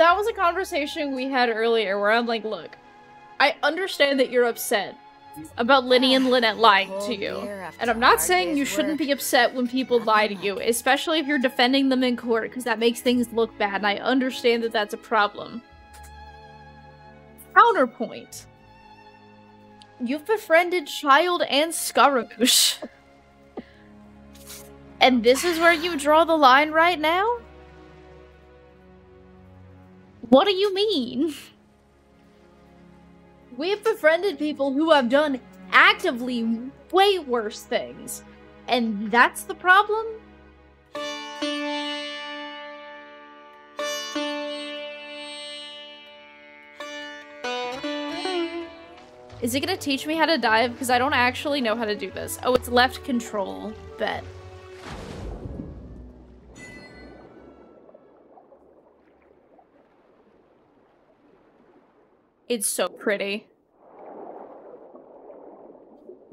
that was a conversation we had earlier where I'm like, look, I understand that you're upset about Linny and Lynette lying to you. And I'm not saying you shouldn't be upset when people lie to you, especially if you're defending them in court, because that makes things look bad, and I understand that that's a problem. Counterpoint. You've befriended Childe and Scaramouche. And this is where you draw the line right now? What do you mean? We've befriended people who have done actively way worse things. And that's the problem? Is it gonna teach me how to dive? Because I don't actually know how to do this. Oh, it's left control. Bet. It's so pretty.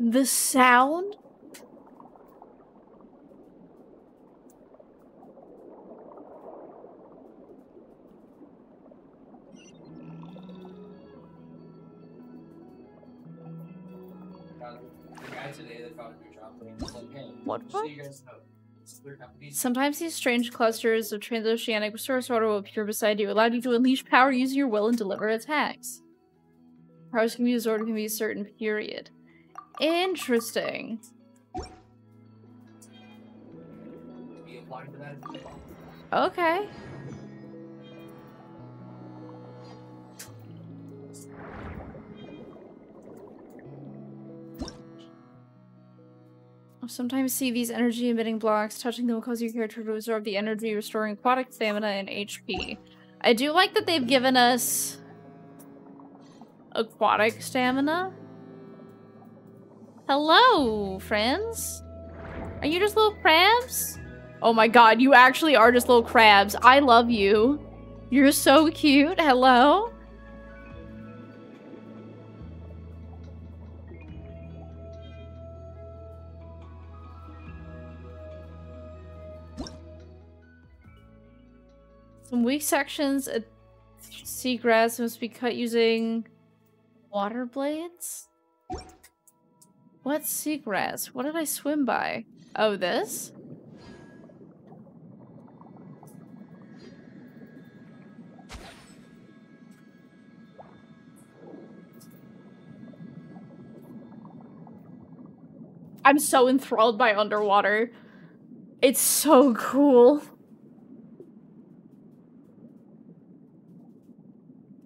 The sound? What? Sometimes these strange clusters of transoceanic source water will appear beside you, allowing you to unleash power using your will and deliver attacks. Powers can be used or can be a certain period. Interesting. Okay. Sometimes see these energy emitting blocks. Touching them will cause your character to absorb the energy, restoring aquatic stamina and HP. I do like that they've given us aquatic stamina. Hello, friends. Are you just little crabs? Oh my god, you actually are just little crabs. I love you. You're so cute. Hello. Some weak sections of seagrass must be cut using water blades? What's seagrass? What did I swim by? Oh, this? I'm so enthralled by underwater. It's so cool.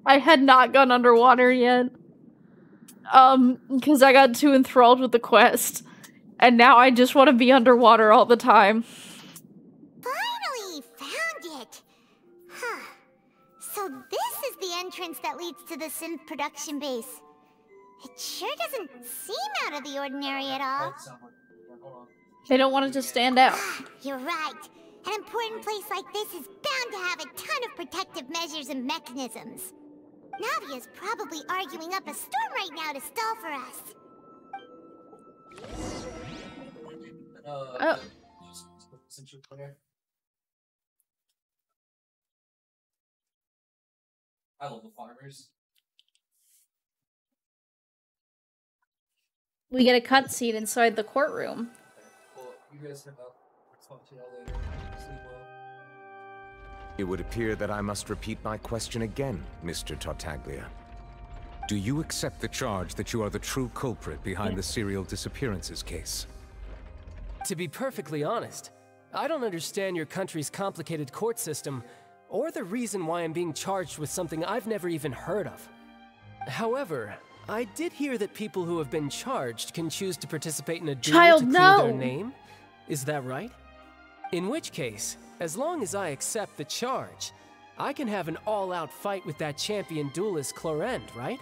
I had not gone underwater yet. Because I got too enthralled with the quest. And now I just want to be underwater all the time. Finally found it! Huh. So this is the entrance that leads to the synth production base. It sure doesn't seem out of the ordinary at all. They don't want it to stand out. You're right. An important place like this is bound to have a ton of protective measures and mechanisms. Navia's probably arguing up a storm right now to stall for us. Oh. I love the farmers. We get a cutscene inside the courtroom. Well, you guys have talk to y'all later. Sleep well. It would appear that I must repeat my question again, Mr. Tartaglia. Do you accept the charge that you are the true culprit behind the serial disappearances case? To be perfectly honest, I don't understand your country's complicated court system, or the reason why I'm being charged with something I've never even heard of. However, I did hear that people who have been charged can choose to participate in a duel to clear their name. Is that right? In which case, as long as I accept the charge, I can have an all-out fight with that champion duelist Clorend, right?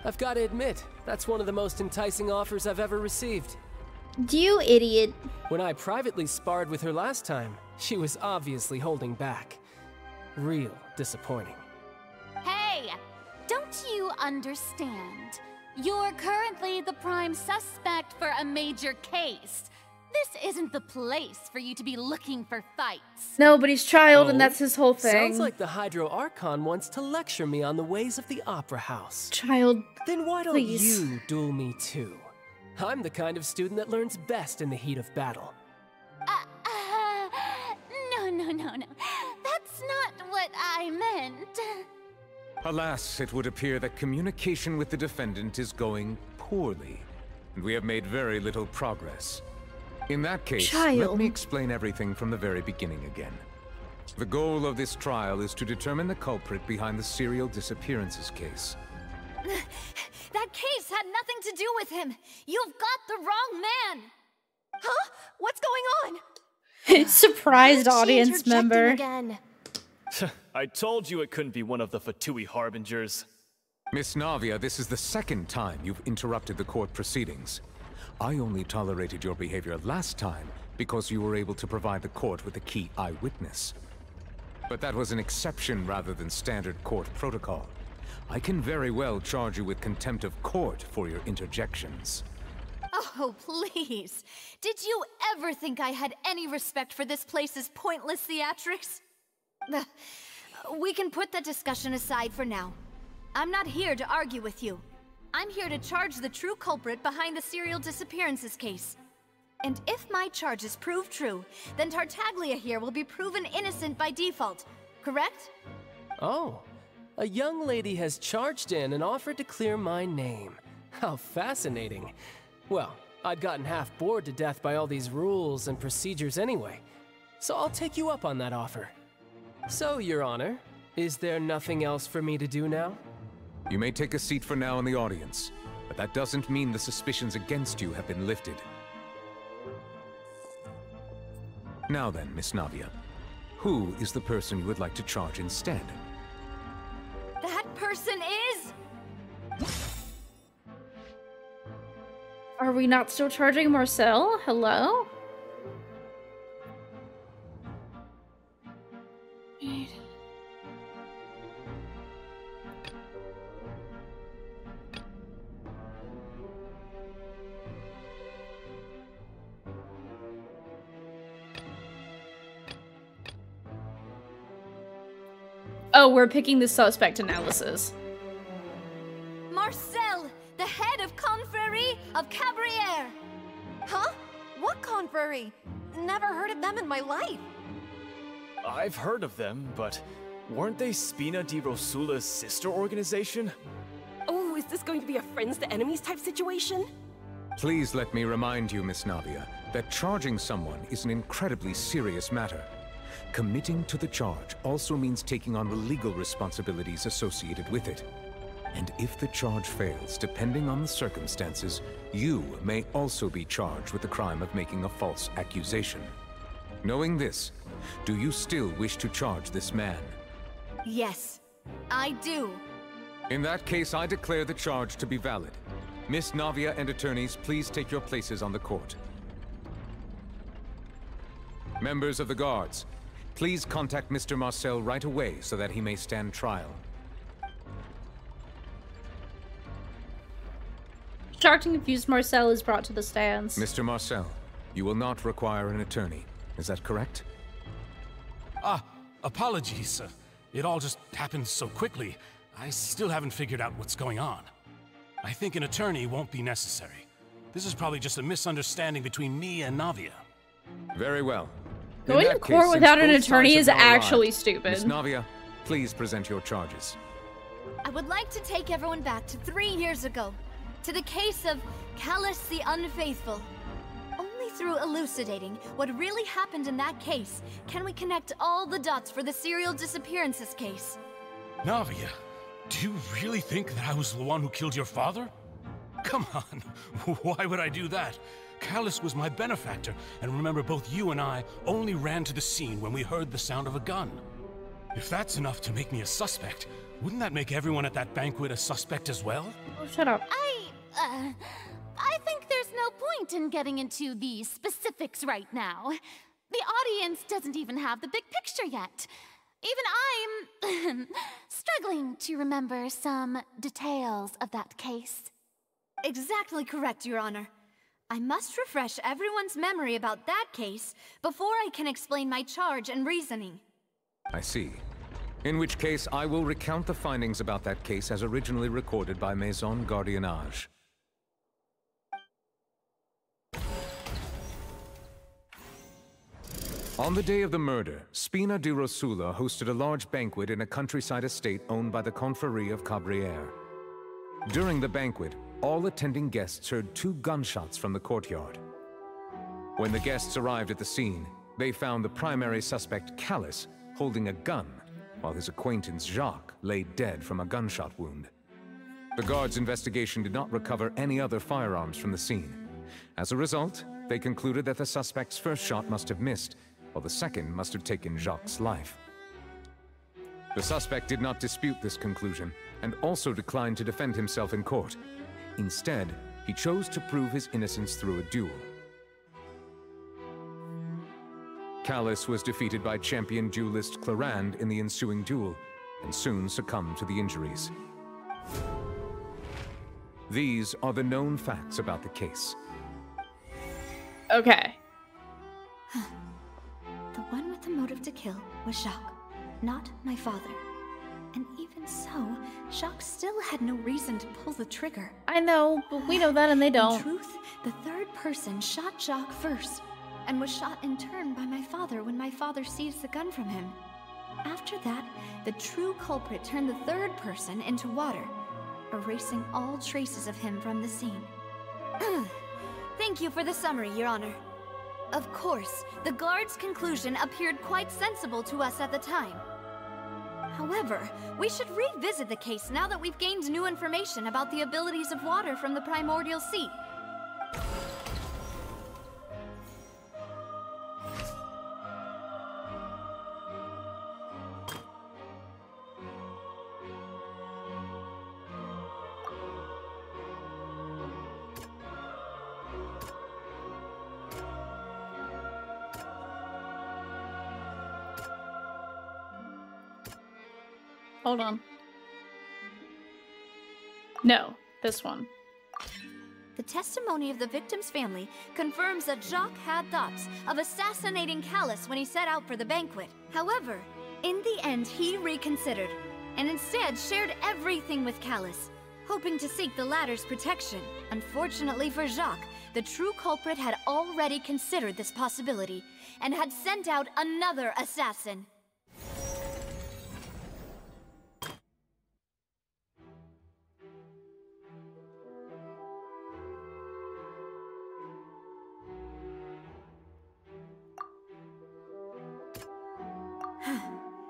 I've got to admit, that's one of the most enticing offers I've ever received. You idiot. When I privately sparred with her last time, she was obviously holding back. Real disappointing. Hey! Don't you understand? You're currently the prime suspect for a major case. This isn't the place for you to be looking for fights. No, but he's Childe, and that's his whole thing. Sounds like the Hydro Archon wants to lecture me on the ways of the Opera House. Childe, Then why don't please. you duel me too? I'm the kind of student that learns best in the heat of battle. No. That's not what I meant. Alas, it would appear that communication with the defendant is going poorly, and we have made very little progress. In that case, let Childe. me explain everything from the very beginning again. The goal of this trial is to determine the culprit behind the serial disappearances case. That case had nothing to do with him. You've got the wrong man. Huh? What's going on? Surprised audience member. Again. I told you it couldn't be one of the Fatui harbingers. Miss Navia, this is the second time you've interrupted the court proceedings. I only tolerated your behavior last time because you were able to provide the court with a key eyewitness. But that was an exception rather than standard court protocol. I can very well charge you with contempt of court for your interjections. Oh, please. Did you ever think I had any respect for this place's pointless theatrics? We can put that discussion aside for now. I'm not here to argue with you. I'm here to charge the true culprit behind the serial disappearances case. And if my charges prove true, then Tartaglia here will be proven innocent by default, correct? Oh, a young lady has charged in and offered to clear my name. How fascinating. Well, I'd gotten half bored to death by all these rules and procedures anyway, so I'll take you up on that offer. So, Your Honor, is there nothing else for me to do now? You may take a seat for now in the audience, but that doesn't mean the suspicions against you have been lifted. Now then, Miss Navia, who is the person you would like to charge instead? That person is... Are we not still charging Marcel? Hello? Oh, we're picking the suspect analysis. Marcel, the head of Confrérie of Cabrières. Huh? What confrérie? Never heard of them in my life. I've heard of them, but weren't they Spina di Rosula's sister organization? Oh, is this going to be a friends to enemies type situation? Please let me remind you, Miss Navia, that charging someone is an incredibly serious matter. Committing to the charge also means taking on the legal responsibilities associated with it. And if the charge fails, depending on the circumstances, you may also be charged with the crime of making a false accusation. Knowing this, do you still wish to charge this man? Yes, I do. In that case, I declare the charge to be valid. Miss Navia and attorneys, please take your places on the court. Members of the guards, please contact Mr. Marcel right away so that he may stand trial. Shocked and confused Marcel is brought to the stands. Mr. Marcel, you will not require an attorney. Is that correct? Apologies. It all just happened so quickly. I still haven't figured out what's going on. I think an attorney won't be necessary. This is probably just a misunderstanding between me and Navia. Very well. Going to court without an attorney is actually Miss stupid. Navia, please present your charges. I would like to take everyone back to 3 years ago, to the case of Callus the Unfaithful. Only through elucidating what really happened in that case can we connect all the dots for the serial disappearances case. Navia, do you really think that I was the one who killed your father? Come on, why would I do that? Callus was my benefactor, and remember both you and I only ran to the scene when we heard the sound of a gun. If that's enough to make me a suspect, wouldn't that make everyone at that banquet a suspect as well? Oh, shut up. I think there's no point in getting into the specifics right now. The audience doesn't even have the big picture yet. Even I'm struggling to remember some details of that case. Exactly correct, Your Honor. I must refresh everyone's memory about that case before I can explain my charge and reasoning. I see. In which case, I will recount the findings about that case as originally recorded by Maison Gardiennage. On the day of the murder, Spina di Rosula hosted a large banquet in a countryside estate owned by the Confrérie of Cabrières. During the banquet, all attending guests heard 2 gunshots from the courtyard. When the guests arrived at the scene, they found the primary suspect, Callus, holding a gun, while his acquaintance, Jacques, lay dead from a gunshot wound. The guards' investigation did not recover any other firearms from the scene. As a result, they concluded that the suspect's first shot must have missed, while the second must have taken Jacques' life. The suspect did not dispute this conclusion, and also declined to defend himself in court. Instead, he chose to prove his innocence through a duel. Callus was defeated by champion duelist Clarande in the ensuing duel, and soon succumbed to the injuries. These are the known facts about the case. Okay. The one with the motive to kill was Jacques, not my father. And even so, Jacques still had no reason to pull the trigger. I know, but we know that and they don't. In truth, the third person shot Jacques first, and was shot in turn by my father when my father seized the gun from him. After that, the true culprit turned the third person into water, erasing all traces of him from the scene. Thank you for the summary, Your Honor. Of course, the guard's conclusion appeared quite sensible to us at the time. However, we should revisit the case now that we've gained new information about the abilities of water from the primordial sea. Hold on. No, this one. The testimony of the victim's family confirms that Jacques had thoughts of assassinating Callus when he set out for the banquet. However, in the end, he reconsidered, and instead shared everything with Callus, hoping to seek the latter's protection. Unfortunately for Jacques, the true culprit had already considered this possibility, and had sent out another assassin.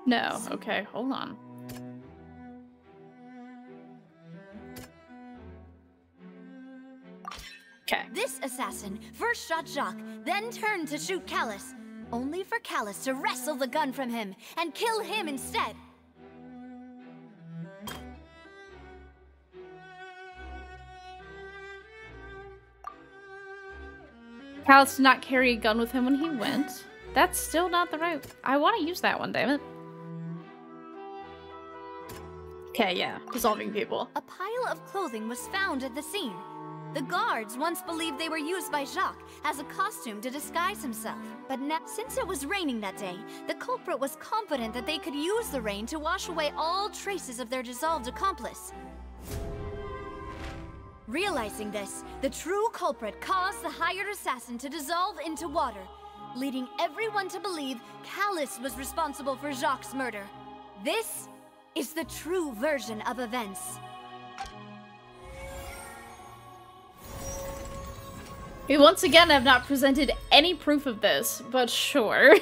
No, okay, hold on. Okay. This assassin first shot Jacques, then turned to shoot Callus, only for Callus to wrestle the gun from him and kill him instead. Callus did not carry a gun with him when he went. That's still not the right... I want to use that one, damn it. Okay, yeah. Dissolving people. A pile of clothing was found at the scene. The guards once believed they were used by Jacques as a costume to disguise himself. But now, since it was raining that day, the culprit was confident that they could use the rain to wash away all traces of their dissolved accomplice. Realizing this, the true culprit caused the hired assassin to dissolve into water, leading everyone to believe Callus was responsible for Jacques' murder. This is the true version of events. We once again have not presented any proof of this, but sure.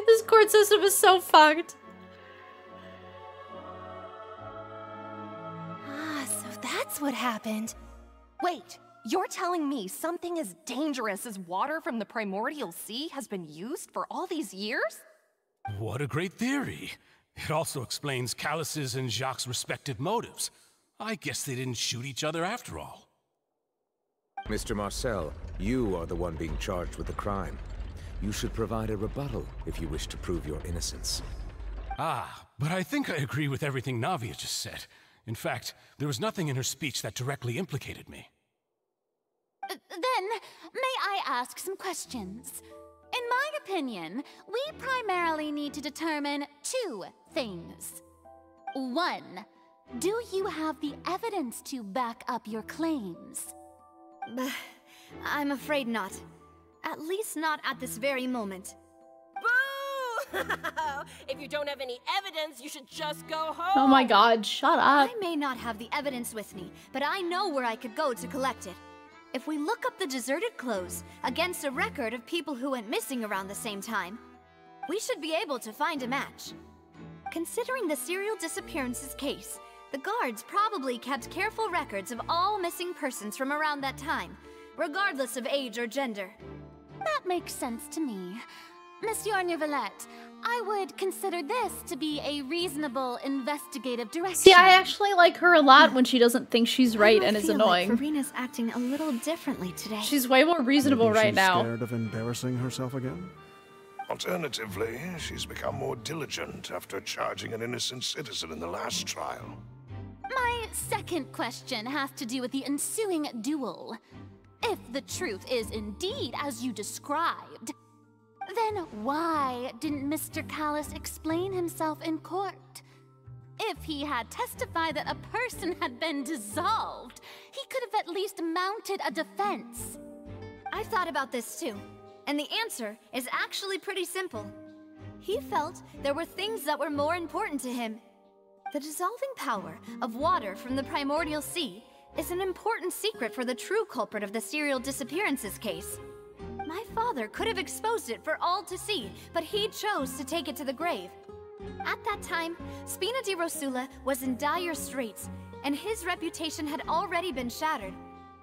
This court system is so fucked. So that's what happened. Wait, you're telling me something as dangerous as water from the primordial sea has been used for all these years? What a great theory. It also explains Callus's and Jacques' respective motives. I guess they didn't shoot each other after all. Mr. Marcel, you are the one being charged with the crime. You should provide a rebuttal if you wish to prove your innocence. Ah, but I think I agree with everything Navia just said. In fact, there was nothing in her speech that directly implicated me. Then, may I ask some questions? In my opinion, we primarily need to determine two things. One, do you have the evidence to back up your claims? I'm afraid not. At least not at this very moment. Boo! If you don't have any evidence, you should just go home. Oh my god, shut up. I may not have the evidence with me, but I know where I could go to collect it. If we look up the deserted clothes against a record of people who went missing around the same time, we should be able to find a match. Considering the serial disappearances case, the guards probably kept careful records of all missing persons from around that time, regardless of age or gender. That makes sense to me. Monsieur Neuvillette, I would consider this to be a reasonable investigative direction. See, I actually like her a lot when she doesn't think she's right and is annoying. Like Farina's acting a little differently today. She's way more reasonable right now. Scared of embarrassing herself again? Alternatively, she's become more diligent after charging an innocent citizen in the last trial. My second question has to do with the ensuing duel. If the truth is indeed as you described, then why didn't Mr. Callis explain himself in court? If he had testified that a person had been dissolved, he could have at least mounted a defense. I've thought about this too, and the answer is actually pretty simple. He felt there were things that were more important to him. The dissolving power of water from the primordial sea is an important secret for the true culprit of the serial disappearances case. My father could have exposed it for all to see, but he chose to take it to the grave. At that time, Spina di Rosula was in dire straits, and his reputation had already been shattered.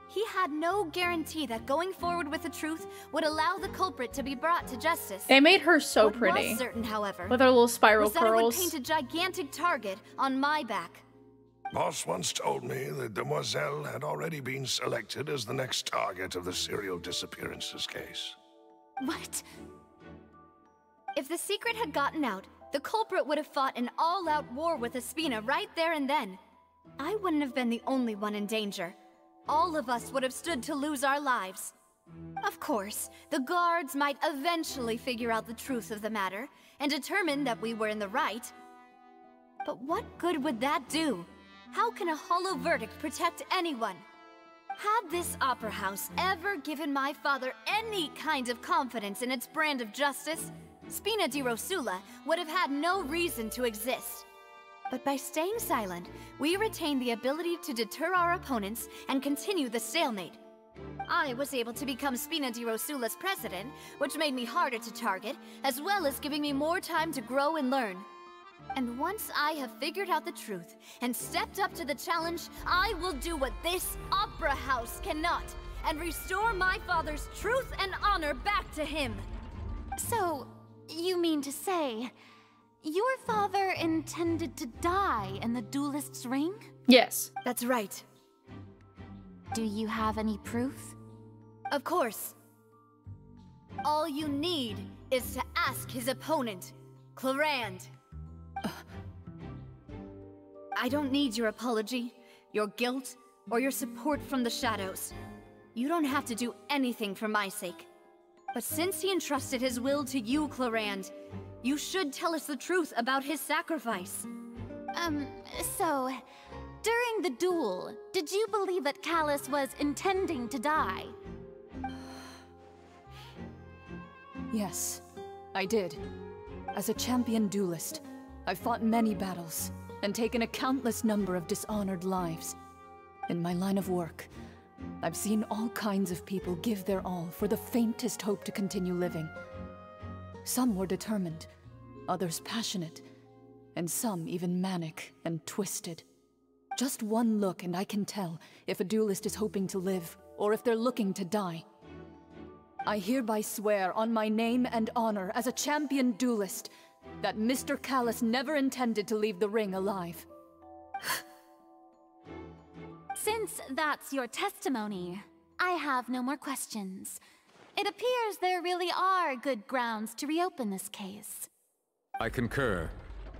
He had no guarantee that going forward with the truth would allow the culprit to be brought to justice. They made her so What pretty. was certain, however, with her little spiral was that curls. it would paint a gigantic target on my back. Boss once told me that Demoiselle had already been selected as the next target of the serial disappearances case. What? If the secret had gotten out, the culprit would have fought an all-out war with Espina right there and then. I wouldn't have been the only one in danger. All of us would have stood to lose our lives. Of course, the guards might eventually figure out the truth of the matter and determine that we were in the right. But what good would that do? How can a hollow verdict protect anyone? Had this opera house ever given my father any kind of confidence in its brand of justice, Spina di Rosula would have had no reason to exist. But by staying silent, we retain the ability to deter our opponents and continue the stalemate. I was able to become Spina di Rosula's president, which made me harder to target, as well as giving me more time to grow and learn. And once I have figured out the truth and stepped up to the challenge, I will do what this opera house cannot, and restore my father's truth and honor back to him. So, you mean to say, your father intended to die in the duelist's ring? Yes. That's right. Do you have any proof? Of course. All you need is to ask his opponent, Clarand. I don't need your apology, your guilt, or your support from the shadows. You don't have to do anything for my sake. But since he entrusted his will to you, Clarand, you should tell us the truth about his sacrifice. So, during the duel, did you believe that Callis was intending to die? Yes, I did. As a champion duelist, I've fought many battles and taken a countless number of dishonored lives. In my line of work, I've seen all kinds of people give their all for the faintest hope to continue living. Some were determined, others passionate, and some even manic and twisted. Just one look and I can tell if a duelist is hoping to live or if they're looking to die. I hereby swear on my name and honor as a champion duelist that Mr. Callis never intended to leave the ring alive. Since that's your testimony, I have no more questions. It appears there really are good grounds to reopen this case. I concur.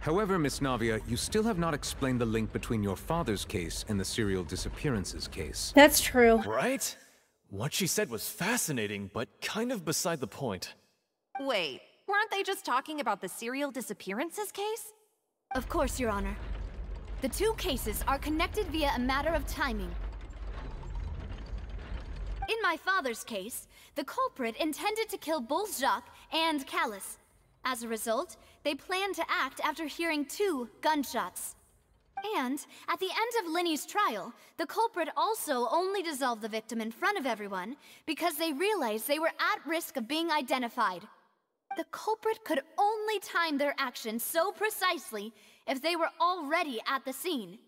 However, Miss Navia, you still have not explained the link between your father's case and the serial disappearances case. That's true. Right? What she said was fascinating, but kind of beside the point. Wait, weren't they just talking about the serial disappearances case? Of course, Your Honor. The two cases are connected via a matter of timing. In my father's case, the culprit intended to kill both Jacques and Callus. As a result, they planned to act after hearing 2 gunshots. And, at the end of Linny's trial, the culprit also only dissolved the victim in front of everyone because they realized they were at risk of being identified. The culprit could only time their actions so precisely if they were already at the scene.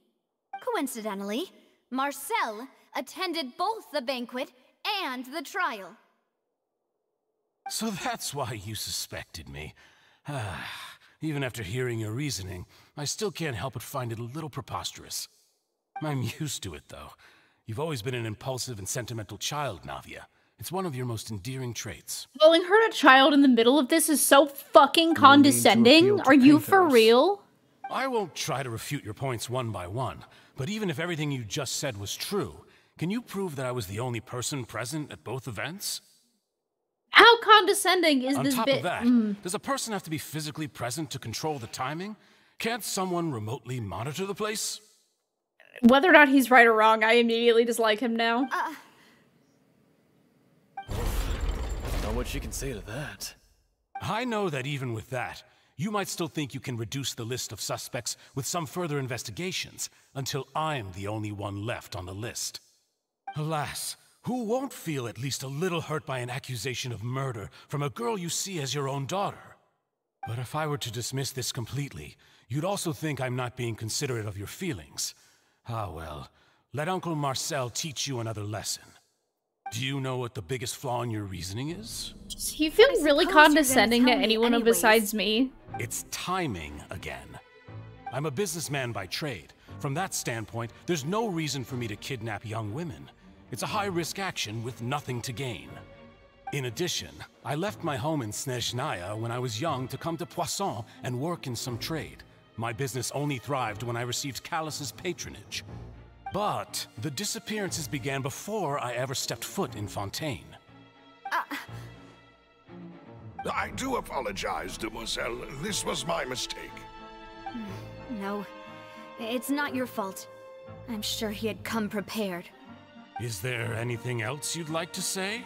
Coincidentally, Marcel attended both the banquet and the trial. So that's why you suspected me. Even after hearing your reasoning, I still can't help but find it a little preposterous. I'm used to it, though. You've always been an impulsive and sentimental child, Navia. It's one of your most endearing traits. Calling her a child in the middle of this is so fucking condescending. Are you for real? I won't try to refute your points one by one, but even if everything you just said was true, can you prove that I was the only person present at both events? How condescending is this bit? On top of that, does a person have to be physically present to control the timing? Can't someone remotely monitor the place? Whether or not he's right or wrong, I immediately dislike him now. Not what she can say to that. I know that even with that, you might still think you can reduce the list of suspects with some further investigations, until I'm the only one left on the list. Alas, who won't feel at least a little hurt by an accusation of murder from a girl you see as your own daughter? But if I were to dismiss this completely, you'd also think I'm not being considerate of your feelings. Ah well, let Uncle Marcel teach you another lesson. Do you know what the biggest flaw in your reasoning is? He feels really condescending to anyone besides me. It's timing again. I'm a businessman by trade. From that standpoint, there's no reason for me to kidnap young women. It's a high-risk action with nothing to gain. In addition, I left my home in Snezhnaya when I was young to come to Poisson and work in some trade. My business only thrived when I received Callus's patronage. But the disappearances began before I ever stepped foot in Fontaine. I do apologize, Demoiselle. This was my mistake. No, it's not your fault. I'm sure he had come prepared. Is there anything else you'd like to say?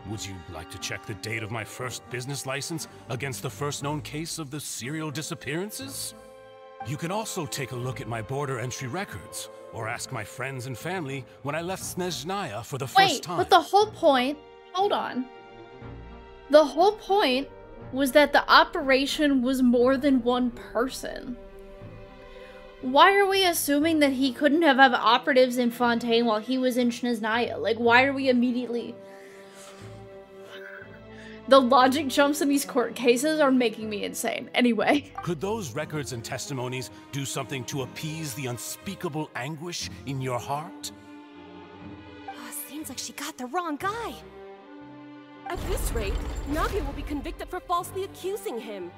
Would you like to check the date of my first business license against the first known case of the serial disappearances? You can also take a look at my border entry records, or ask my friends and family when I left Snezhnaya for the first time. But the whole point, hold on. The whole point was that the operation was more than one person. Why are we assuming that he couldn't have operatives in Fontaine while he was in Snezhnaya? Like, why are we immediately... The logic jumps in these court cases are making me insane. Anyway. Could those records and testimonies do something to appease the unspeakable anguish in your heart? Seems like she got the wrong guy. At this rate, Navia will be convicted for falsely accusing him.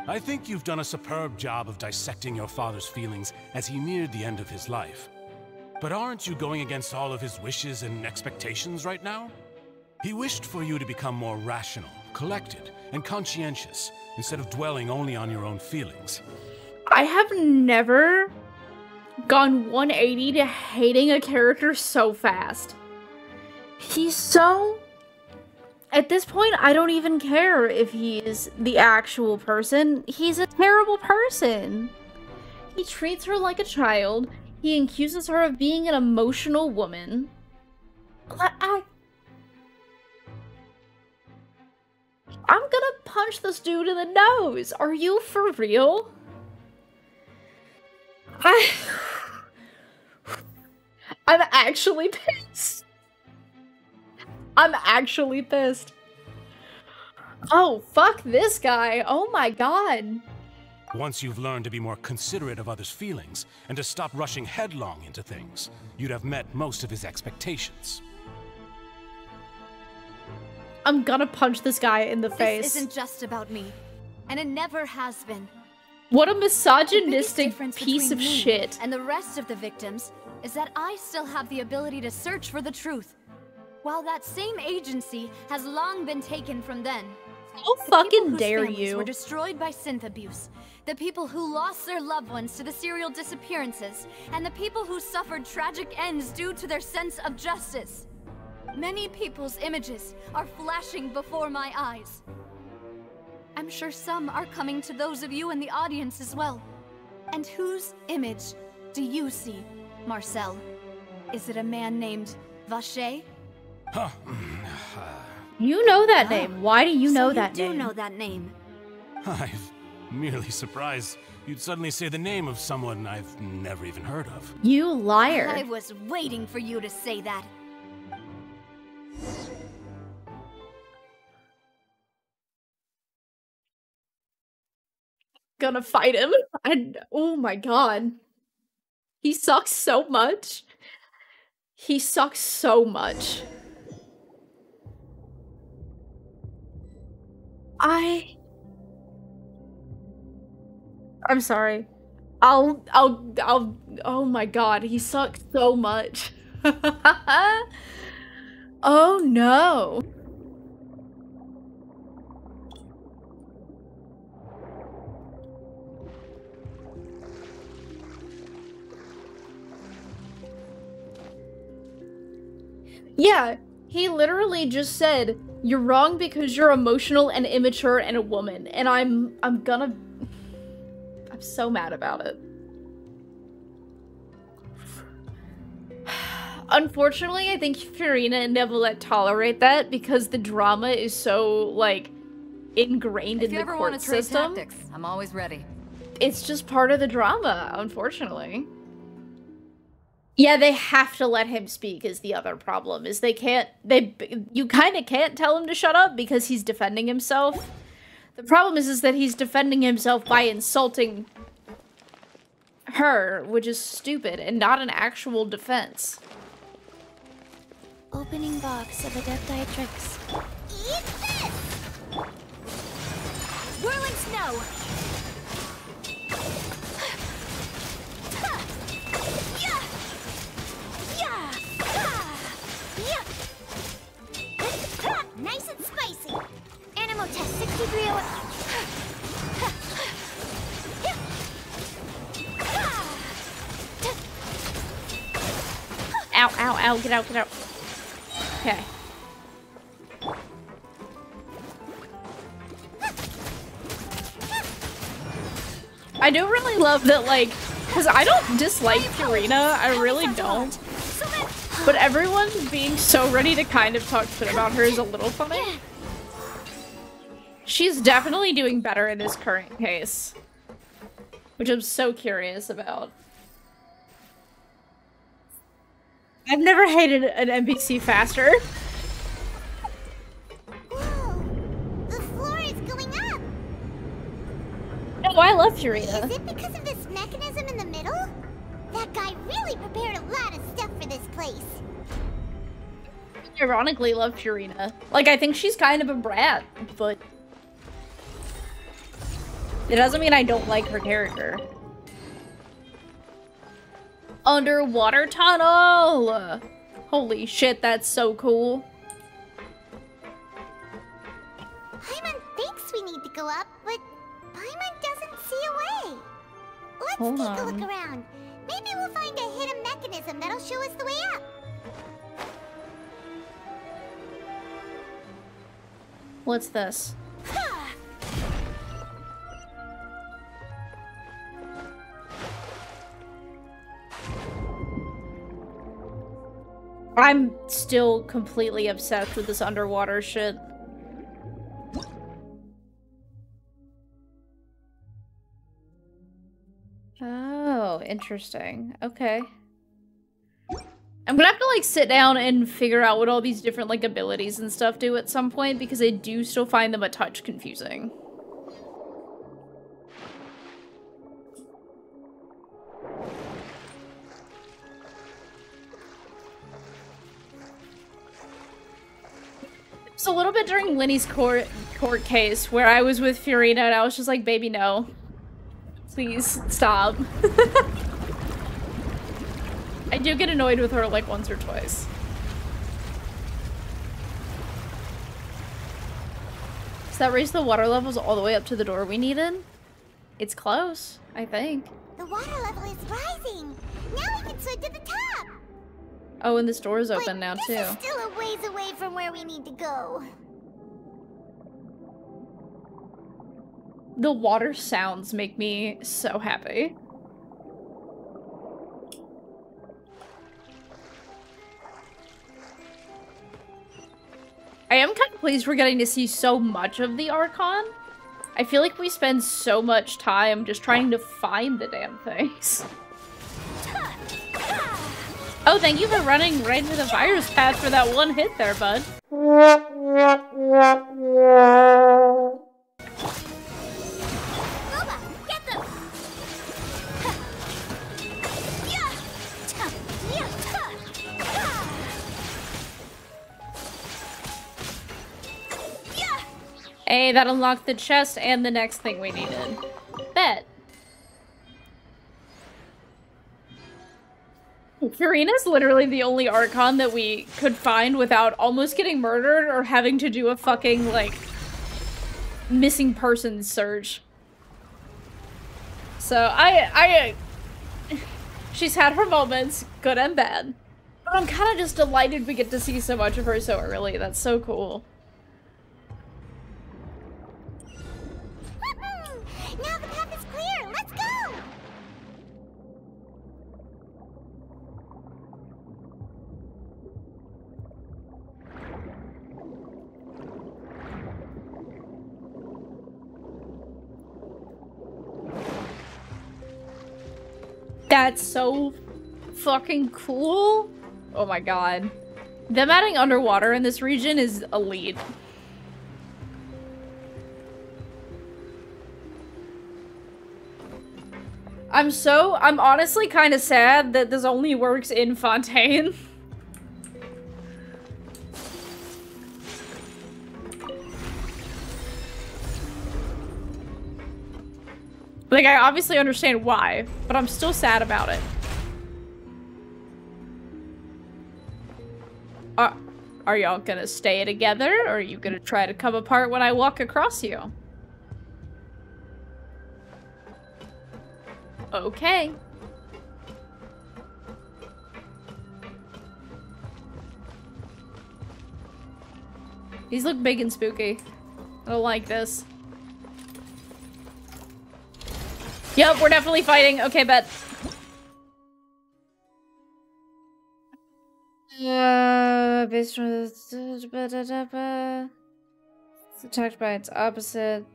I think you've done a superb job of dissecting your father's feelings as he neared the end of his life. But aren't you going against all of his wishes and expectations right now? He wished for you to become more rational, collected, and conscientious, instead of dwelling only on your own feelings. I have never gone 180 to hating a character so fast. He's so... At this point, I don't even care if he's the actual person. He's a terrible person. He treats her like a child. He accuses her of being an emotional woman. I'm gonna punch this dude in the nose. Are you for real? I'm actually pissed. I'm actually pissed. Oh, fuck this guy. Oh my god. Once you've learned to be more considerate of others' feelings, and to stop rushing headlong into things, you'd have met most of his expectations. I'm gonna punch this guy in the face. This isn't just about me, and it never has been. What a misogynistic piece of shit. And the rest of the victims is that I still have the ability to search for the truth. while that same agency has long been taken from them. How fucking dare families you? Were destroyed by synth abuse. The people who lost their loved ones to the serial disappearances, and the people who suffered tragic ends due to their sense of justice. Many people's images are flashing before my eyes. I'm sure some are coming to those of you in the audience as well. And whose image do you see, Marcel? Is it a man named Vacher? Huh. You know that name. Why do you know that name? name? You do know that name. I've merely surprised you'd suddenly say the name of someone I've never even heard of. You liar. I was waiting for you to say that. Gonna fight him. Oh my god. He sucks so much. He sucks so much. I'm sorry. Oh my god, he sucks so much. Oh no. Yeah, he literally just said, "You're wrong because you're emotional and immature and a woman," and I'm so mad about it. Unfortunately, I think Furina and Neuvillette tolerate that because the drama is so, like, ingrained in the court system. If you ever want to trade tactics, I'm always ready. It's just part of the drama, unfortunately. Yeah, they have to let him speak is the other problem, is you kind of can't tell him to shut up because he's defending himself. The problem is that he's defending himself by insulting her, which is stupid and not an actual defense. Opening box of Adeptiatrix. Eat this! Whirling snow! Nice and spicy. Animal test 6301. Ow, ow, ow, get out, get out. Okay. I do really love that, like, because I don't dislike Furina, I really don't. But everyone being so ready to kind of talk shit about her is a little funny. She's definitely doing better in this current case, which I'm so curious about. I've never hated an NPC faster. Whoa! The floor is going up! No, I love Furina. Is it because of this mechanism in the middle? That guy really prepared a lot of stuff for this place. I ironically love Furina. Like, I think she's kind of a brat, but it doesn't mean I don't like her character. Underwater tunnel! Holy shit, that's so cool. Paimon thinks we need to go up, but Paimon doesn't see a way. Let's take a look around. Maybe we'll find a hidden mechanism that'll show us the way up. What's this? I'm still completely obsessed with this underwater shit. Oh, interesting. Okay. I'm gonna have to, like, sit down and figure out what all these different, like, abilities and stuff do at some point, because I do still find them a touch confusing. It's a little bit during Linny's court case where I was with Furina and I was just like, baby, no. Please, stop. I do get annoyed with her like once or twice. Does that raise the water levels all the way up to the door we needed? It's close, I think. The water level is rising. Now we can swim to the top. Oh, and this door is open now, too. This is still a ways away from where we need to go. The water sounds make me so happy. I am kind of pleased we're getting to see so much of the Archon. I feel like we spend so much time just trying to find the damn things. Oh, thank you for running right into the virus path for that one hit there, bud. Hey, that unlocked the chest and the next thing we needed. Bet. Furina's literally the only Archon that we could find without almost getting murdered or having to do a fucking, like, missing persons search. So, she's had her moments, good and bad. But I'm kind of just delighted we get to see so much of her so early. That's so cool. Now the path is clear. Let's go. That's so fucking cool. Oh my god. Them adding underwater in this region is elite. I'm honestly kind of sad that this only works in Fontaine. Like, I obviously understand why, but I'm still sad about it. Are y'all gonna stay together, or are you gonna try to come apart when I walk across you? Okay. These look big and spooky. I don't like this. Yep, we're definitely fighting. Okay, bet. Based on it's attacked by its opposite.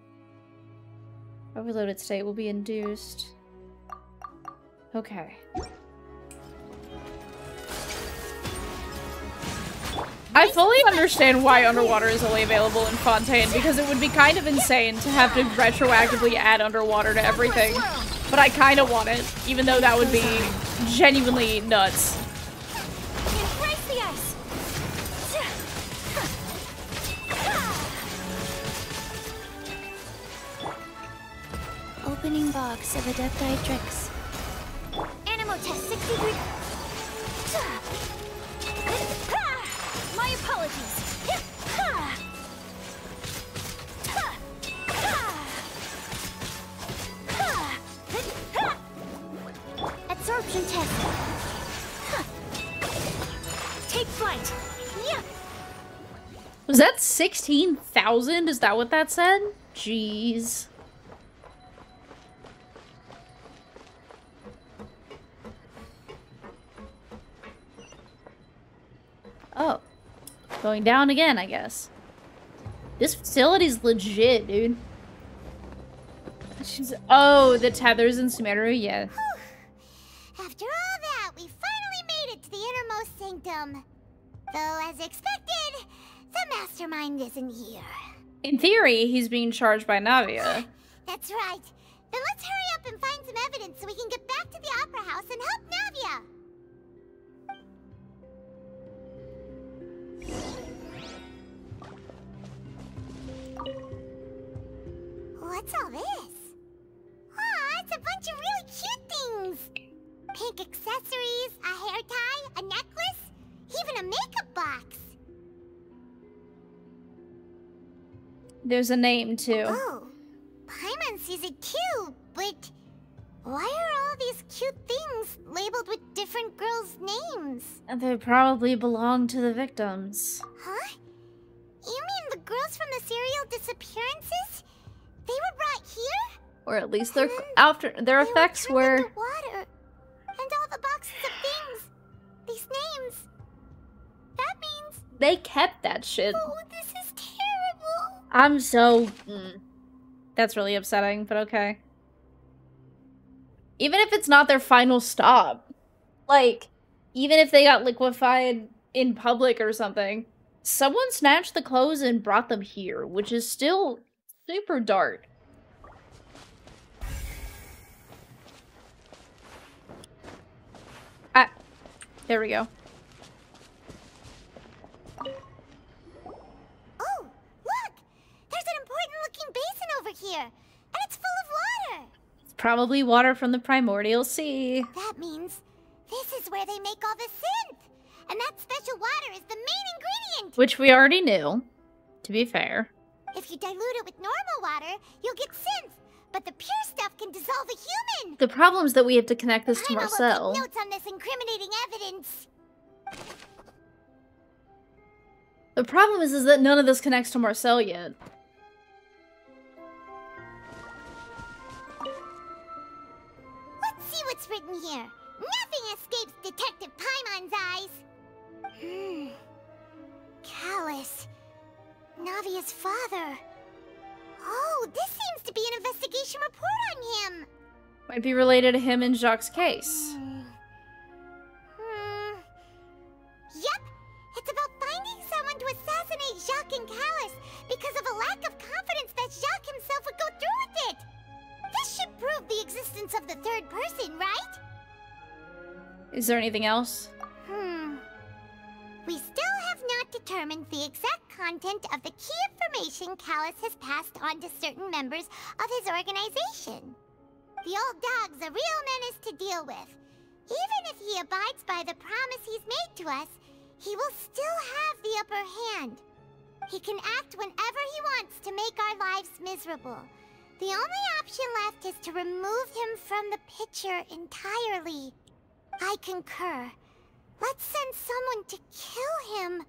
Overloaded state will be induced. Okay. I fully understand why underwater is only available in Fontaine, because it would be kind of insane to have to retroactively add underwater to everything. But I kind of want it, even though that would be genuinely nuts. Embrace the ice. Opening box of Adepti tricks. Animo test 63. My apologies. Absorption test. Take flight. Yeah. Was that 16,000? Is that what that said? Jeez. Oh. Going down again, I guess. This facility's legit, dude. Oh, the tethers in Sumeru, yeah. After all that, we finally made it to the innermost sanctum. Though, as expected, the mastermind isn't here. In theory, he's being charged by Navia. That's right. Then let's hurry up and find some evidence so we can get back to the Opera House and help Navia. What's all this? Aw, it's a bunch of really cute things. Pink accessories, a hair tie, a necklace, even a makeup box. There's a name, too. Oh, Paimon sees it too, but why are all these cute things labeled with different girls' names? And they probably belong to the victims. Huh? You mean the girls from the serial disappearances? They were brought here? Or at least their effects were... Into water. And all the boxes of things. These names. That means... They kept that shit. Oh, this is terrible. I'm so... That's really upsetting, but okay. Even if it's not their final stop. Like, even if they got liquefied in public or something, someone snatched the clothes and brought them here, which is still super dark. Ah, there we go. Oh, look! There's an important-looking basin over here, and it's full of water! It's probably water from the primordial sea. That means this is where they make all the synth! And that special water is the main ingredient! Which we already knew, to be fair. If you dilute it with normal water, you'll get synth, but the pure stuff can dissolve a human! The problem is that we have to connect this to Marcel. Will take notes on this incriminating evidence. The problem is that none of this connects to Marcel yet. Let's see what's written here. Nothing escapes Detective Paimon's eyes. Callus. Navia's father. Oh, this seems to be an investigation report on him. Might be related to him and Jacques' case. Yep. It's about finding someone to assassinate Jacques and Callus because of a lack of confidence that Jacques himself would go through with it. This should prove the existence of the third person, right? Is there anything else? We still have not determined the exact content of the key information Callus has passed on to certain members of his organization. The old dog's a real menace to deal with. Even if he abides by the promise he's made to us, he will still have the upper hand. He can act whenever he wants to make our lives miserable. The only option left is to remove him from the picture entirely. I concur. Let's send someone to kill him.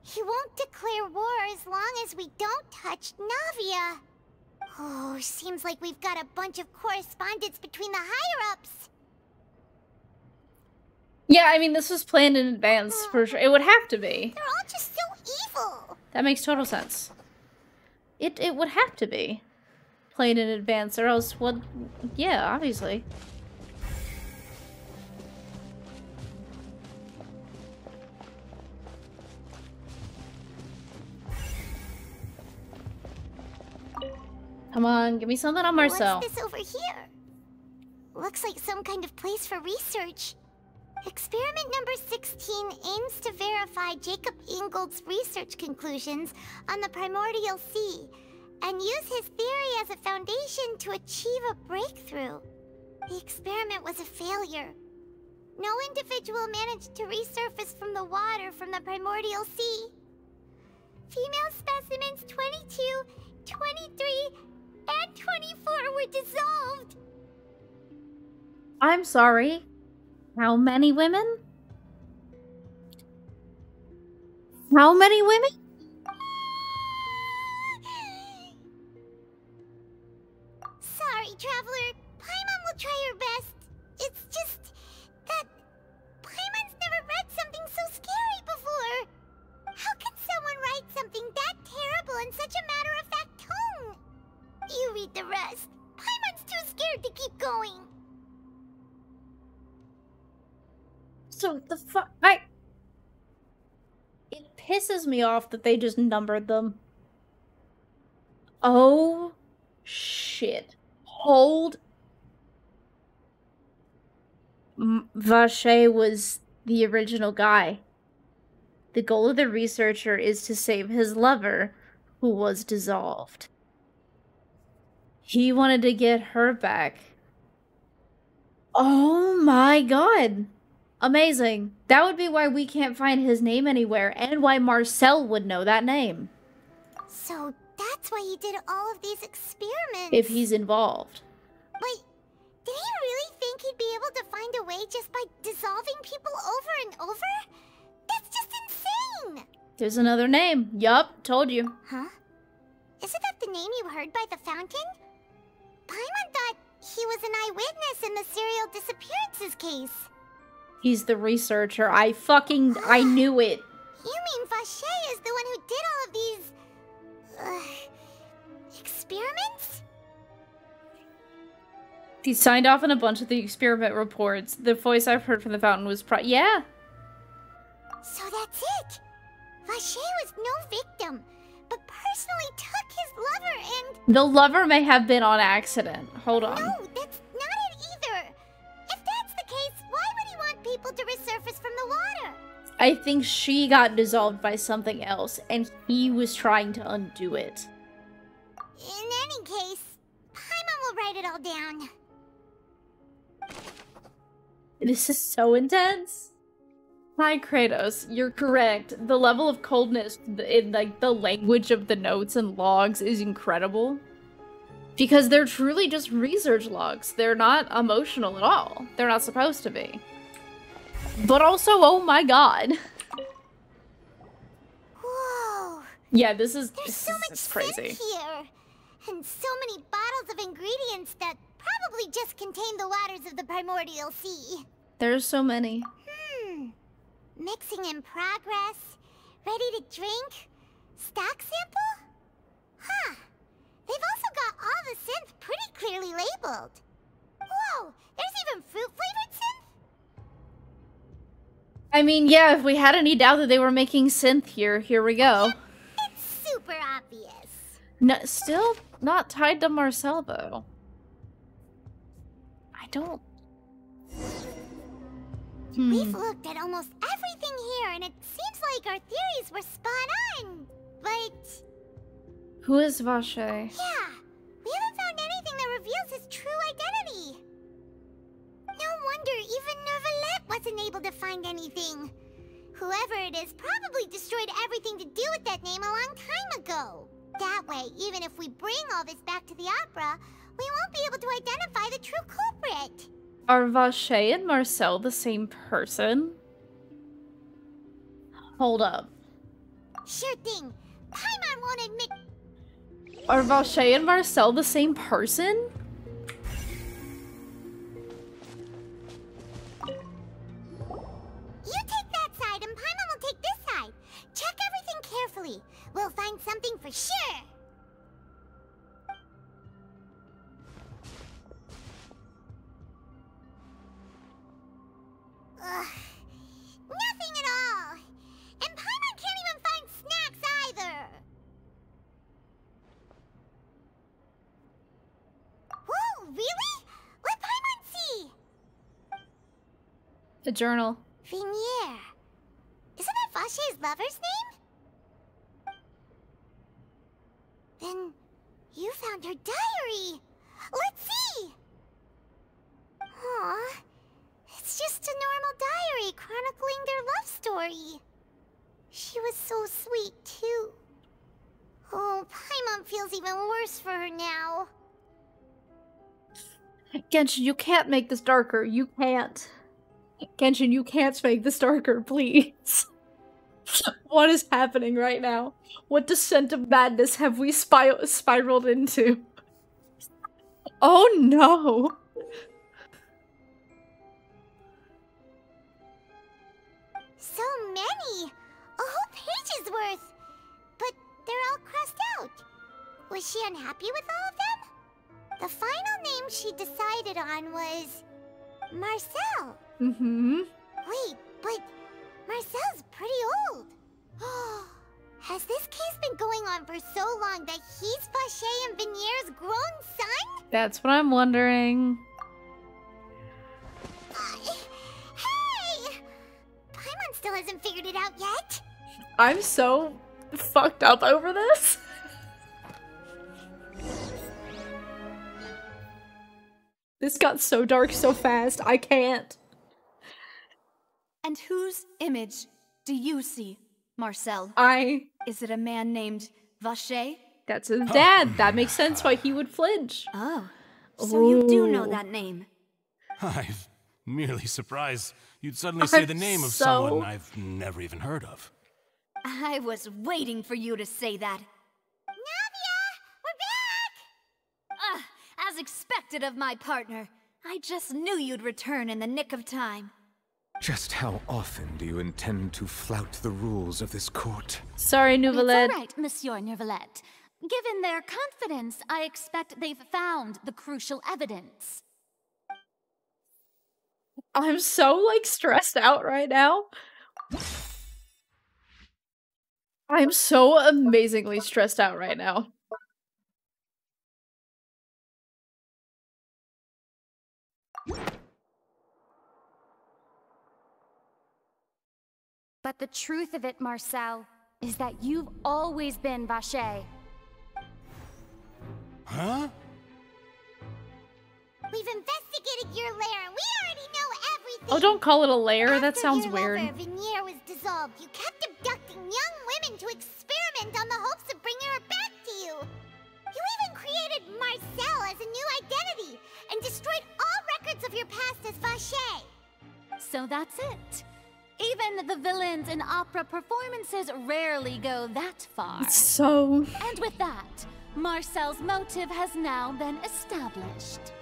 He won't declare war as long as we don't touch Navia. Oh, seems like we've got a bunch of correspondence between the higher-ups. Yeah, I mean, this was planned in advance, for sure. It would have to be. They're all just so evil. That makes total sense. It would have to be planned in advance, or else, well, yeah, obviously. Come on, give me something on Marcel. What's this over here? Looks like some kind of place for research. Experiment number 16 aims to verify Jacob Ingold's research conclusions on the primordial sea and use his theory as a foundation to achieve a breakthrough. The experiment was a failure. No individual managed to resurface from the water from the primordial sea. Female specimens 22, 23, and 24 were dissolved. I'm sorry. How many women? How many women? Sorry, Traveler. Paimon will try her best. It's just that Paimon's never read something so scary before. How can someone write something that terrible in such a matter-of-fact tone? You read the rest. Paimon's too scared to keep going. So the it pisses me off that they just numbered them. Oh shit. Hold. Vache was the original guy. The goal of the researcher is to save his lover, who was dissolved. He wanted to get her back. Oh my god. Amazing. That would be why we can't find his name anywhere, and why Marcel would know that name. So that's That's why he did all of these experiments. If he's involved. But did he really think he'd be able to find a way just by dissolving people over and over? That's just insane! There's another name. Yup, told you. Huh? Isn't that the name you heard by the fountain? Paimon thought he was an eyewitness in the serial disappearances case. He's the researcher. I knew it. You mean Vacher is the one who did all of these... experiments? He signed off on a bunch of the experiment reports. The voice I've heard from the fountain was yeah. So that's it! Vacher was no victim, but personally took his lover and... The lover may have been on accident. Hold on. No, that's not it either! If that's the case, why would he want people to resurface from the water? I think she got dissolved by something else, and he was trying to undo it. In any case, Paimon will write it all down. This is so intense. Hi, Kratos. You're correct. The level of coldness in, like, the language of the notes and logs is incredible. Because they're truly just research logs. They're not emotional at all. They're not supposed to be. But also, oh my god. Whoa. Yeah, this is crazy. crazy. Here. And so many bottles of ingredients that probably just contain the waters of the primordial sea. There's so many. Mixing in progress. Ready to drink. Stock sample? Huh. They've also got all the synth pretty clearly labeled. Whoa, there's even fruit-flavored synth? I mean, yeah, if we had any doubt that they were making synth here we go. It's super obvious. No, still not tied to Marcel, though. I don't... We've looked at almost everything here, and it seems like our theories were spot on. But... Who is Vacher? Yeah, we haven't found anything that reveals his true identity. No wonder even Neuvillette wasn't able to find anything. Whoever it is probably destroyed everything to do with that name a long time ago. That way, even if we bring all this back to the opera, we won't be able to identify the true culprit. Are Vacher and Marcel the same person? Hold up. Sure thing. Paimon won't admit... Are Vacher and Marcel the same person? You take that side and Paimon will take this side. Check everything carefully. We'll find something for sure. Nothing at all. And Paimon can't even find snacks either. Whoa, really? Let Paimon see. The journal. Vinier. Isn't that Vacher's lover's name? Then you found her diary. Let's see. Aw. It's just a normal diary chronicling their love story. She was so sweet, too. Oh, Paimon feels even worse for her now. Genshin, you can't make this darker. You can't. Genshin, you can't make this darker, please. What is happening right now? What descent of madness have we spiraled into? Oh no! So many! A whole page's worth! But they're all crossed out. Was she unhappy with all of them? The final name she decided on was... Marcel. Wait, but Marcel's pretty old. Has this case been going on for so long that he's Vacher and Vinier's grown son? That's what I'm wondering. Hey! Paimon still hasn't figured it out yet. I'm so fucked up over this. This got so dark so fast, I can't. And whose image do you see, Marcel? Is it a man named Vacher That's his dad. That makes sense why he would flinch. Oh, so you do know that name. I'm merely surprised you'd suddenly say the name of someone I've never even heard of. I was waiting for you to say that. Navia! We're back! As expected of my partner. I just knew you'd return in the nick of time. Just how often do you intend to flout the rules of this court? Sorry, Nouvelette. It's all right, Monsieur Nouvelette. Given their confidence, I expect they've found the crucial evidence. I'm so, like, stressed out right now. I'm so amazingly stressed out right now. But the truth of it, Marcel, is that you've always been Vacher. Huh? We've investigated your lair and we already know everything! Oh, don't call it a lair. That sounds weird. After your lover, Veneer, was dissolved, you kept abducting young women to experiment on the hopes of bringing her back to you! You even created Marcel as a new identity and destroyed all records of your past as Vacher! So that's it. Even the villains in opera performances rarely go that far. So... And with that, Marcel's motive has now been established.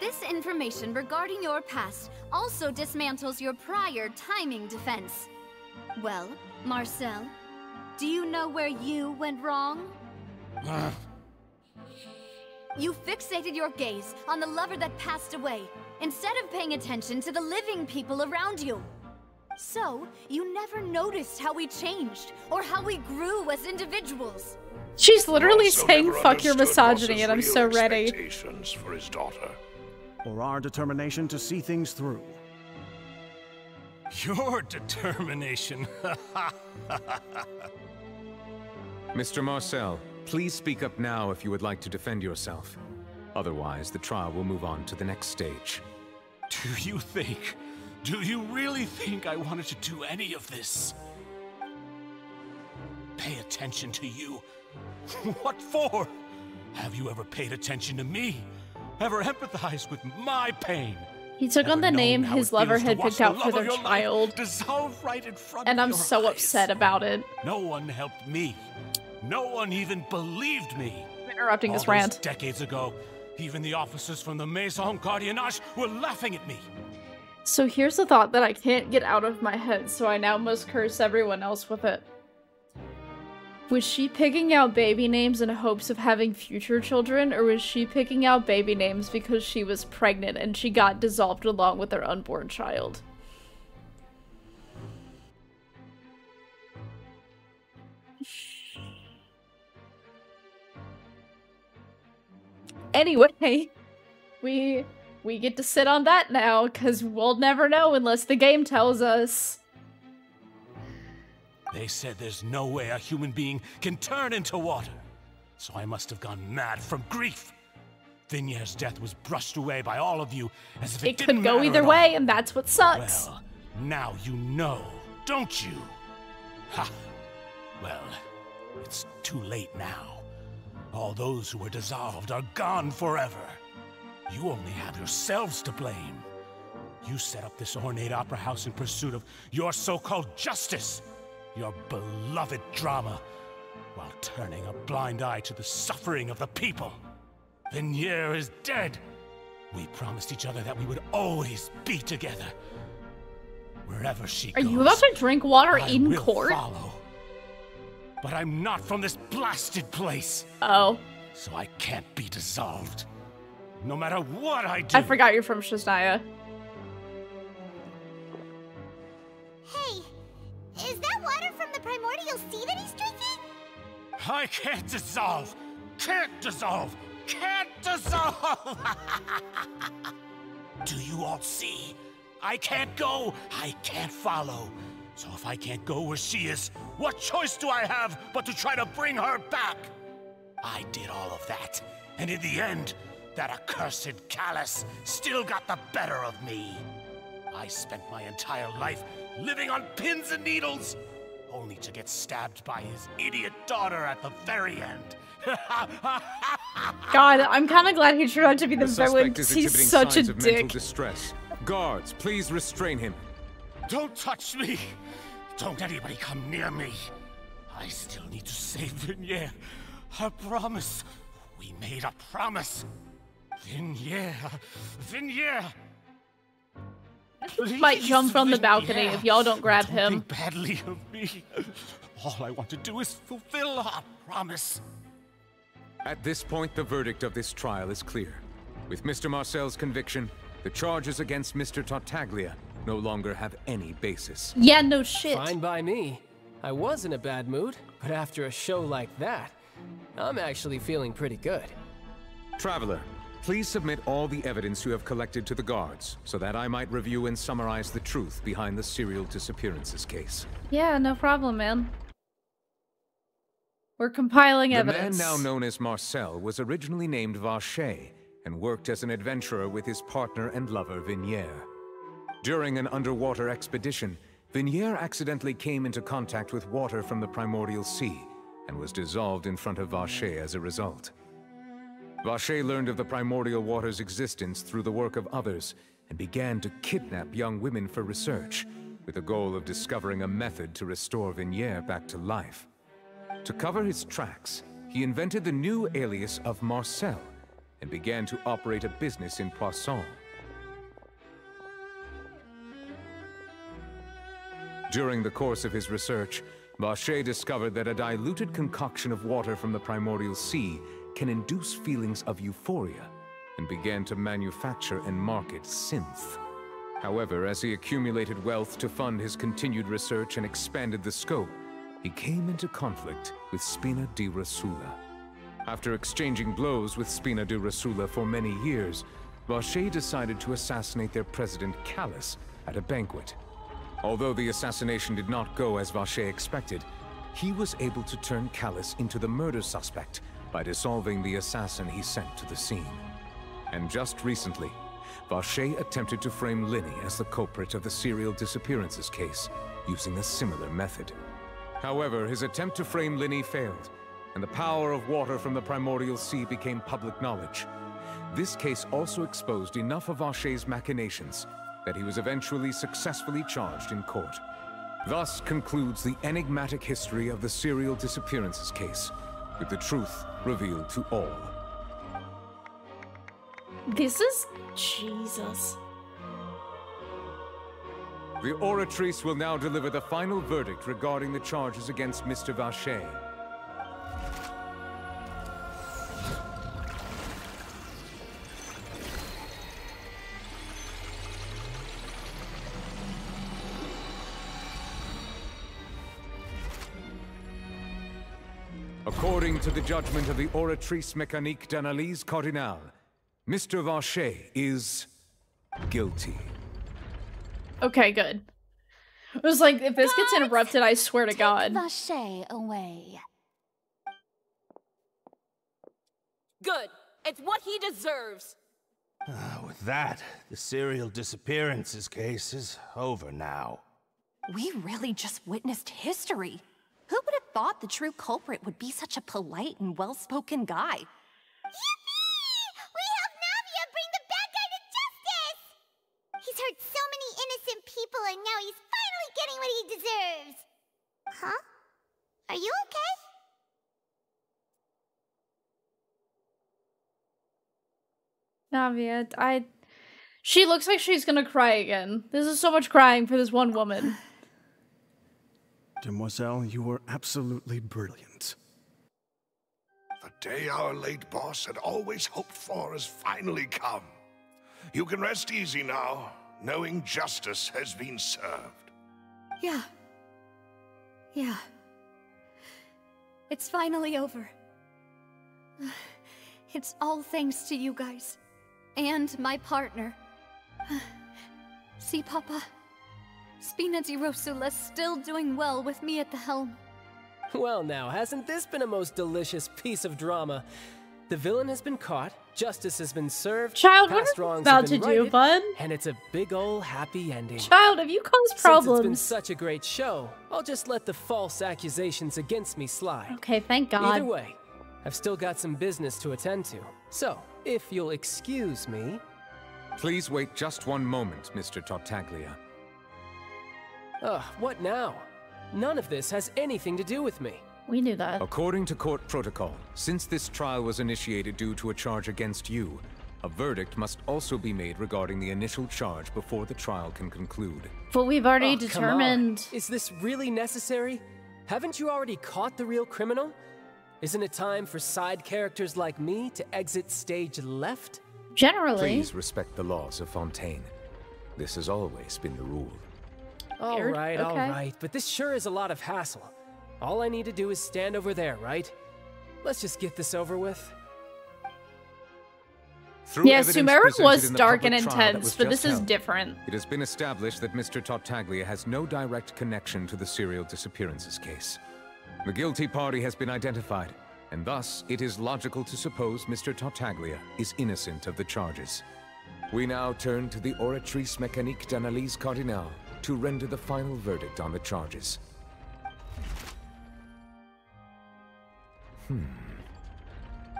This information regarding your past also dismantles your prior timing defense. Well, Marcel, do you know where you went wrong? You fixated your gaze on the lover that passed away, instead of paying attention to the living people around you. So, you never noticed how we changed, or how we grew as individuals. She's literally saying fuck your misogyny, and I'm so ready. For his daughter. Or our determination to see things through. Your determination. Mr. Marcel, please speak up now if you would like to defend yourself. Otherwise, the trial will move on to the next stage. Do you really think I wanted to do any of this? Pay attention to you? What for? Have you ever paid attention to me? Ever empathized with my pain? He took on the name his lover had picked out for their child, and I'm so upset about it. No one helped me. No one even believed me. Interrupting his rant. Decades ago, even the officers from the Maison Gardiennage were laughing at me. So here's the thought that I can't get out of my head, so I now must curse everyone else with it. Was she picking out baby names in hopes of having future children, or was she picking out baby names because she was pregnant and she got dissolved along with her unborn child? Anyway, we get to sit on that now, because we'll never know unless the game tells us. They said there's no way a human being can turn into water. So I must have gone mad from grief. Venier's death was brushed away by all of you as if it didn't matter. It could go either way, and that's what sucks. Well, now you know, don't you? Ha! Well, it's too late now. All those who were dissolved are gone forever. You only have yourselves to blame. You set up this ornate opera house in pursuit of your so-called justice. Your beloved drama, while turning a blind eye to the suffering of the people. Venier is dead. We promised each other that we would always be together. Wherever she goes, are you about to drink water in court? Follow. But I'm not from this blasted place. Oh. So I can't be dissolved. No matter what I do. I forgot you're from Shaznia. Hey. Is that water from the primordial sea that he's drinking? I can't dissolve! Can't dissolve! Can't dissolve! Do you all see? I can't go! I can't follow! So if I can't go where she is, what choice do I have but to try to bring her back? I did all of that, and in the end, that accursed Callus still got the better of me. I spent my entire life living on pins and needles. only to get stabbed by his idiot daughter at the very end. God, I'm kind of glad he turned out to be the villain. Suspect is exhibiting He's such a signs of mental dick. distress. Guards, please restrain him. Don't touch me! Don't anybody come near me! I still need to save Vignere. I promise. We made a promise. Vignere. He might jump from the balcony if y'all don't grab him. Think badly of me. All I want to do is fulfill our promise. At this point, the verdict of this trial is clear. With Mr. Marcel's conviction, the charges against Mr. Tartaglia no longer have any basis. Yeah, no shit. Fine by me. I was in a bad mood, but after a show like that, I'm actually feeling pretty good. Traveler, please submit all the evidence you have collected to the guards, so that I might review and summarize the truth behind the serial disappearances case. Yeah, no problem, man. We're compiling evidence. The man now known as Marcel was originally named Vacher and worked as an adventurer with his partner and lover Vignere. During an underwater expedition, Vignere accidentally came into contact with water from the primordial sea and was dissolved in front of Vacher as a result. Vacher learned of the primordial water's existence through the work of others and began to kidnap young women for research, with the goal of discovering a method to restore Vignere back to life. To cover his tracks, he invented the new alias of Marcel and began to operate a business in Poisson. During the course of his research, Vacher discovered that a diluted concoction of water from the primordial sea can induce feelings of euphoria, and began to manufacture and market synth. However, as he accumulated wealth to fund his continued research and expanded the scope, he came into conflict with Spina di Rosula. After exchanging blows with Spina di Rosula for many years, Vacher decided to assassinate their president Callus at a banquet. Although the assassination did not go as Vacher expected, he was able to turn Callus into the murder suspect by dissolving the assassin he sent to the scene. And just recently, Vacher attempted to frame Linny as the culprit of the serial disappearances case, using a similar method. However, his attempt to frame Linny failed, and the power of water from the primordial sea became public knowledge. This case also exposed enough of Vacher's machinations that he was eventually successfully charged in court. Thus concludes the enigmatic history of the serial disappearances case, with the truth revealed to all. This is Jesus. The Oratrice will now deliver the final verdict regarding the charges against Mr. Vacher. According to the judgment of the Oratrice Mécanique d'Analyse Cardinale, Mr. Vacher is guilty. Okay, good. It was like, if this gets interrupted, I swear to God. Vacher away. Good. It's what he deserves. With that, the serial disappearances case is over now. We really just witnessed history. Who would have thought the true culprit would be such a polite and well-spoken guy? Yippee! We helped Navia bring the bad guy to justice! He's hurt so many innocent people and now he's finally getting what he deserves! Huh? Are you okay? Navia, she looks like she's gonna cry again. This is so much crying for this one woman. Demoiselle, you were absolutely brilliant. The day our late boss had always hoped for has finally come. You can rest easy now, knowing justice has been served. Yeah. Yeah. It's finally over. It's all thanks to you guys. And my partner. See, Papa? Spina di Rosula's still doing well with me at the helm. Well now, hasn't this been a most delicious piece of drama? The villain has been caught, justice has been served, Child, what past are you wrongs about have been to do, righted, bud? and it's a big ol' happy ending. Child, have you caused Since problems? it's been such a great show, I'll just let the false accusations against me slide. Okay, thank God. Either way, I've still got some business to attend to. So, if you'll excuse me... Please wait just one moment, Mr. Tartaglia. Ugh, what now? None of this has anything to do with me. We knew that. According to court protocol, since this trial was initiated due to a charge against you, a verdict must also be made regarding the initial charge before the trial can conclude. But we've already Oh, determined... come on. Is this really necessary? Haven't you already caught the real criminal? Isn't it time for side characters like me to exit stage left? Generally. Please respect the laws of Fontaine. This has always been the rule. All right, but this sure is a lot of hassle. All I need to do is stand over there, right? Let's just get this over with. Yeah, Sumeru was dark and intense, but this is different. It has been established that Mr. Tartaglia has no direct connection to the serial disappearances case. The guilty party has been identified, and thus it is logical to suppose Mr. Tartaglia is innocent of the charges. We now turn to the Oratrice Mécanique d'Analyse Cardinale to render the final verdict on the charges.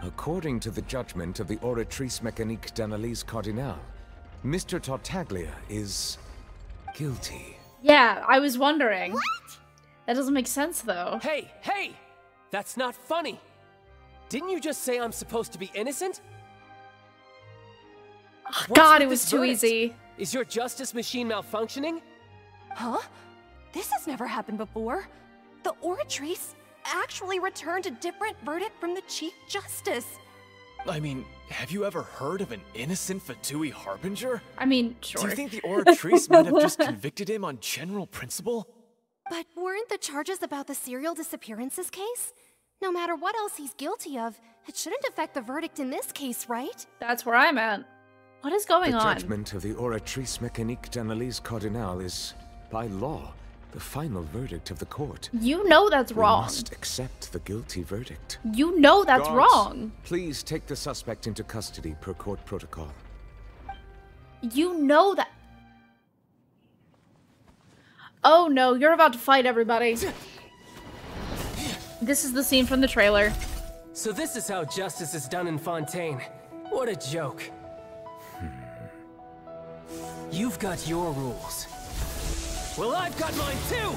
According to the judgment of the Oratrice Mécanique d'Analyse Cardinale, Mr. Tartaglia is guilty. Yeah, I was wondering. What? That doesn't make sense, though. Hey! That's not funny! Didn't you just say I'm supposed to be innocent? God, it was too easy. Is your justice machine malfunctioning? Huh? This has never happened before. The Oratrice actually returned a different verdict from the Chief Justice. I mean, have you ever heard of an innocent Fatui Harbinger? I mean, sure. Do you think the Oratrice might have just convicted him on general principle? But weren't the charges about the serial disappearances case? No matter what else he's guilty of, it shouldn't affect the verdict in this case, right? That's where I'm at. What is going on? The judgment of the Oratrice Mécanique d'Analyse Cardinale is, by law, the final verdict of the court. You know that's wrong. We must accept the guilty verdict. You know that's Guards, wrong. Please take the suspect into custody per court protocol. You know that. Oh no, you're about to fight everybody. This is the scene from the trailer. So this is how justice is done in Fontaine. What a joke. You've got your rules. Well, I've got mine too!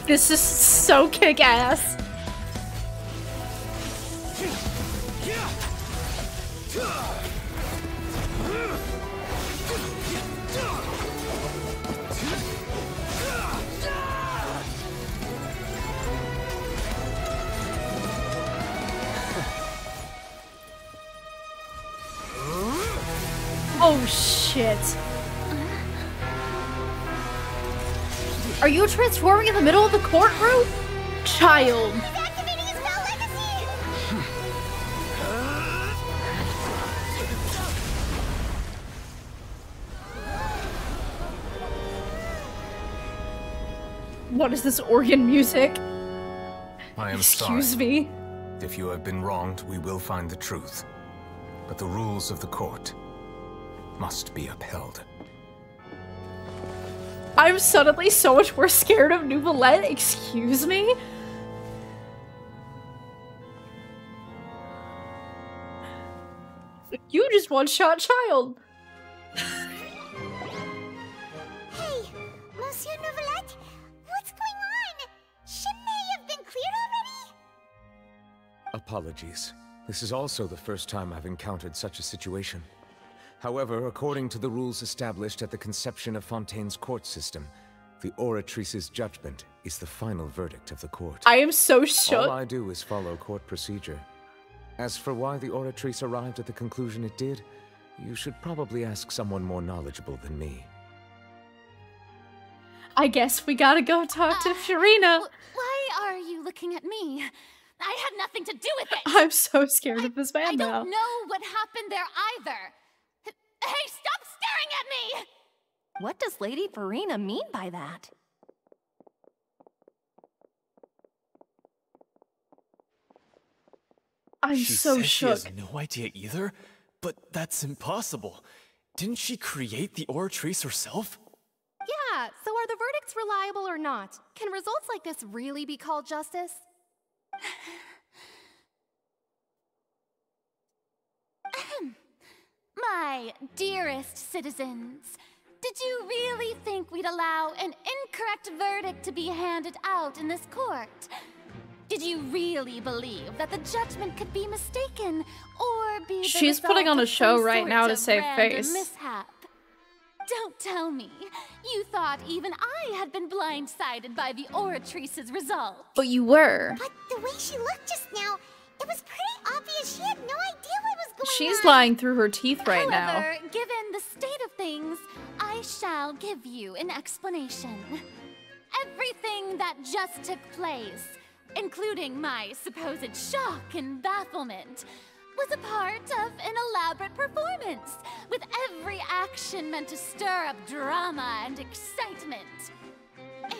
This is so kick-ass. Oh shit. Are you transforming in the middle of the courtroom? Child. What is this organ music? I am Excuse sorry. me. If you have been wronged, we will find the truth. But the rules of the court must be upheld. I'm suddenly so much more scared of Nouvellette. Excuse me? You just one-shot Child. Hey, Monsieur Nouvellette, what's going on? Shouldn't they have been cleared already? Apologies. This is also the first time I've encountered such a situation. However, according to the rules established at the conception of Fontaine's court system, the Oratrice's judgment is the final verdict of the court. I am so shook. All I do is follow court procedure. As for why the Oratrice arrived at the conclusion it did, you should probably ask someone more knowledgeable than me. I guess we gotta go talk to Sharina. Why are you looking at me? I had nothing to do with it. I'm so scared of this man I now. don't know what happened there either. Hey, stop staring at me! What does Lady Farina mean by that? I'm she so says shook. She has no idea either, but that's impossible. Didn't she create the Oratrice herself? Yeah, so are the verdicts reliable or not? Can results like this really be called justice? My dearest citizens, did you really think we'd allow an incorrect verdict to be handed out in this court? Did you really believe that the judgment could be mistaken or be the She's putting on a show right now to save face. Mishap? Don't tell me you thought even I had been blindsided by the Oratrice's result. But you were. But the way she looked just now, it was pretty obvious she had no idea what was going on. She's lying through her teeth right now. However, given the state of things, I shall give you an explanation. Everything that just took place, including my supposed shock and bafflement, was a part of an elaborate performance, with every action meant to stir up drama and excitement.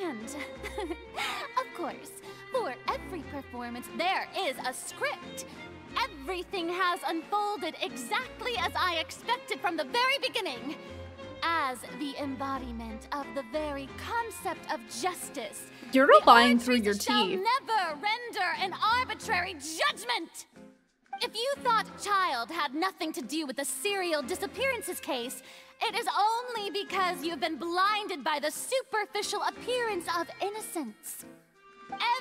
And, of course, for every performance there is a script. Everything has unfolded exactly as I expected from the very beginning. As the embodiment of the very concept of justice, you're not lying through your shall teeth. Never render an arbitrary judgment. If you thought CHILDE had nothing to do with the serial disappearances case, it is only because you've been blinded by the superficial appearance of innocence.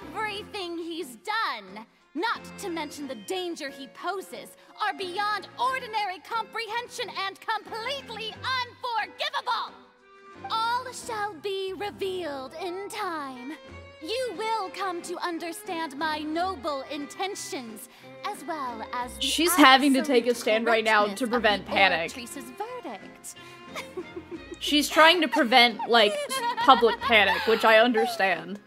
Everything he's done, not to mention the danger he poses, are beyond ordinary comprehension and completely unforgivable. All shall be revealed in time. You will come to understand my noble intentions, as well as the She's having to take a stand right now to prevent panic. Verdict. She's trying to prevent, like, public panic, which I understand.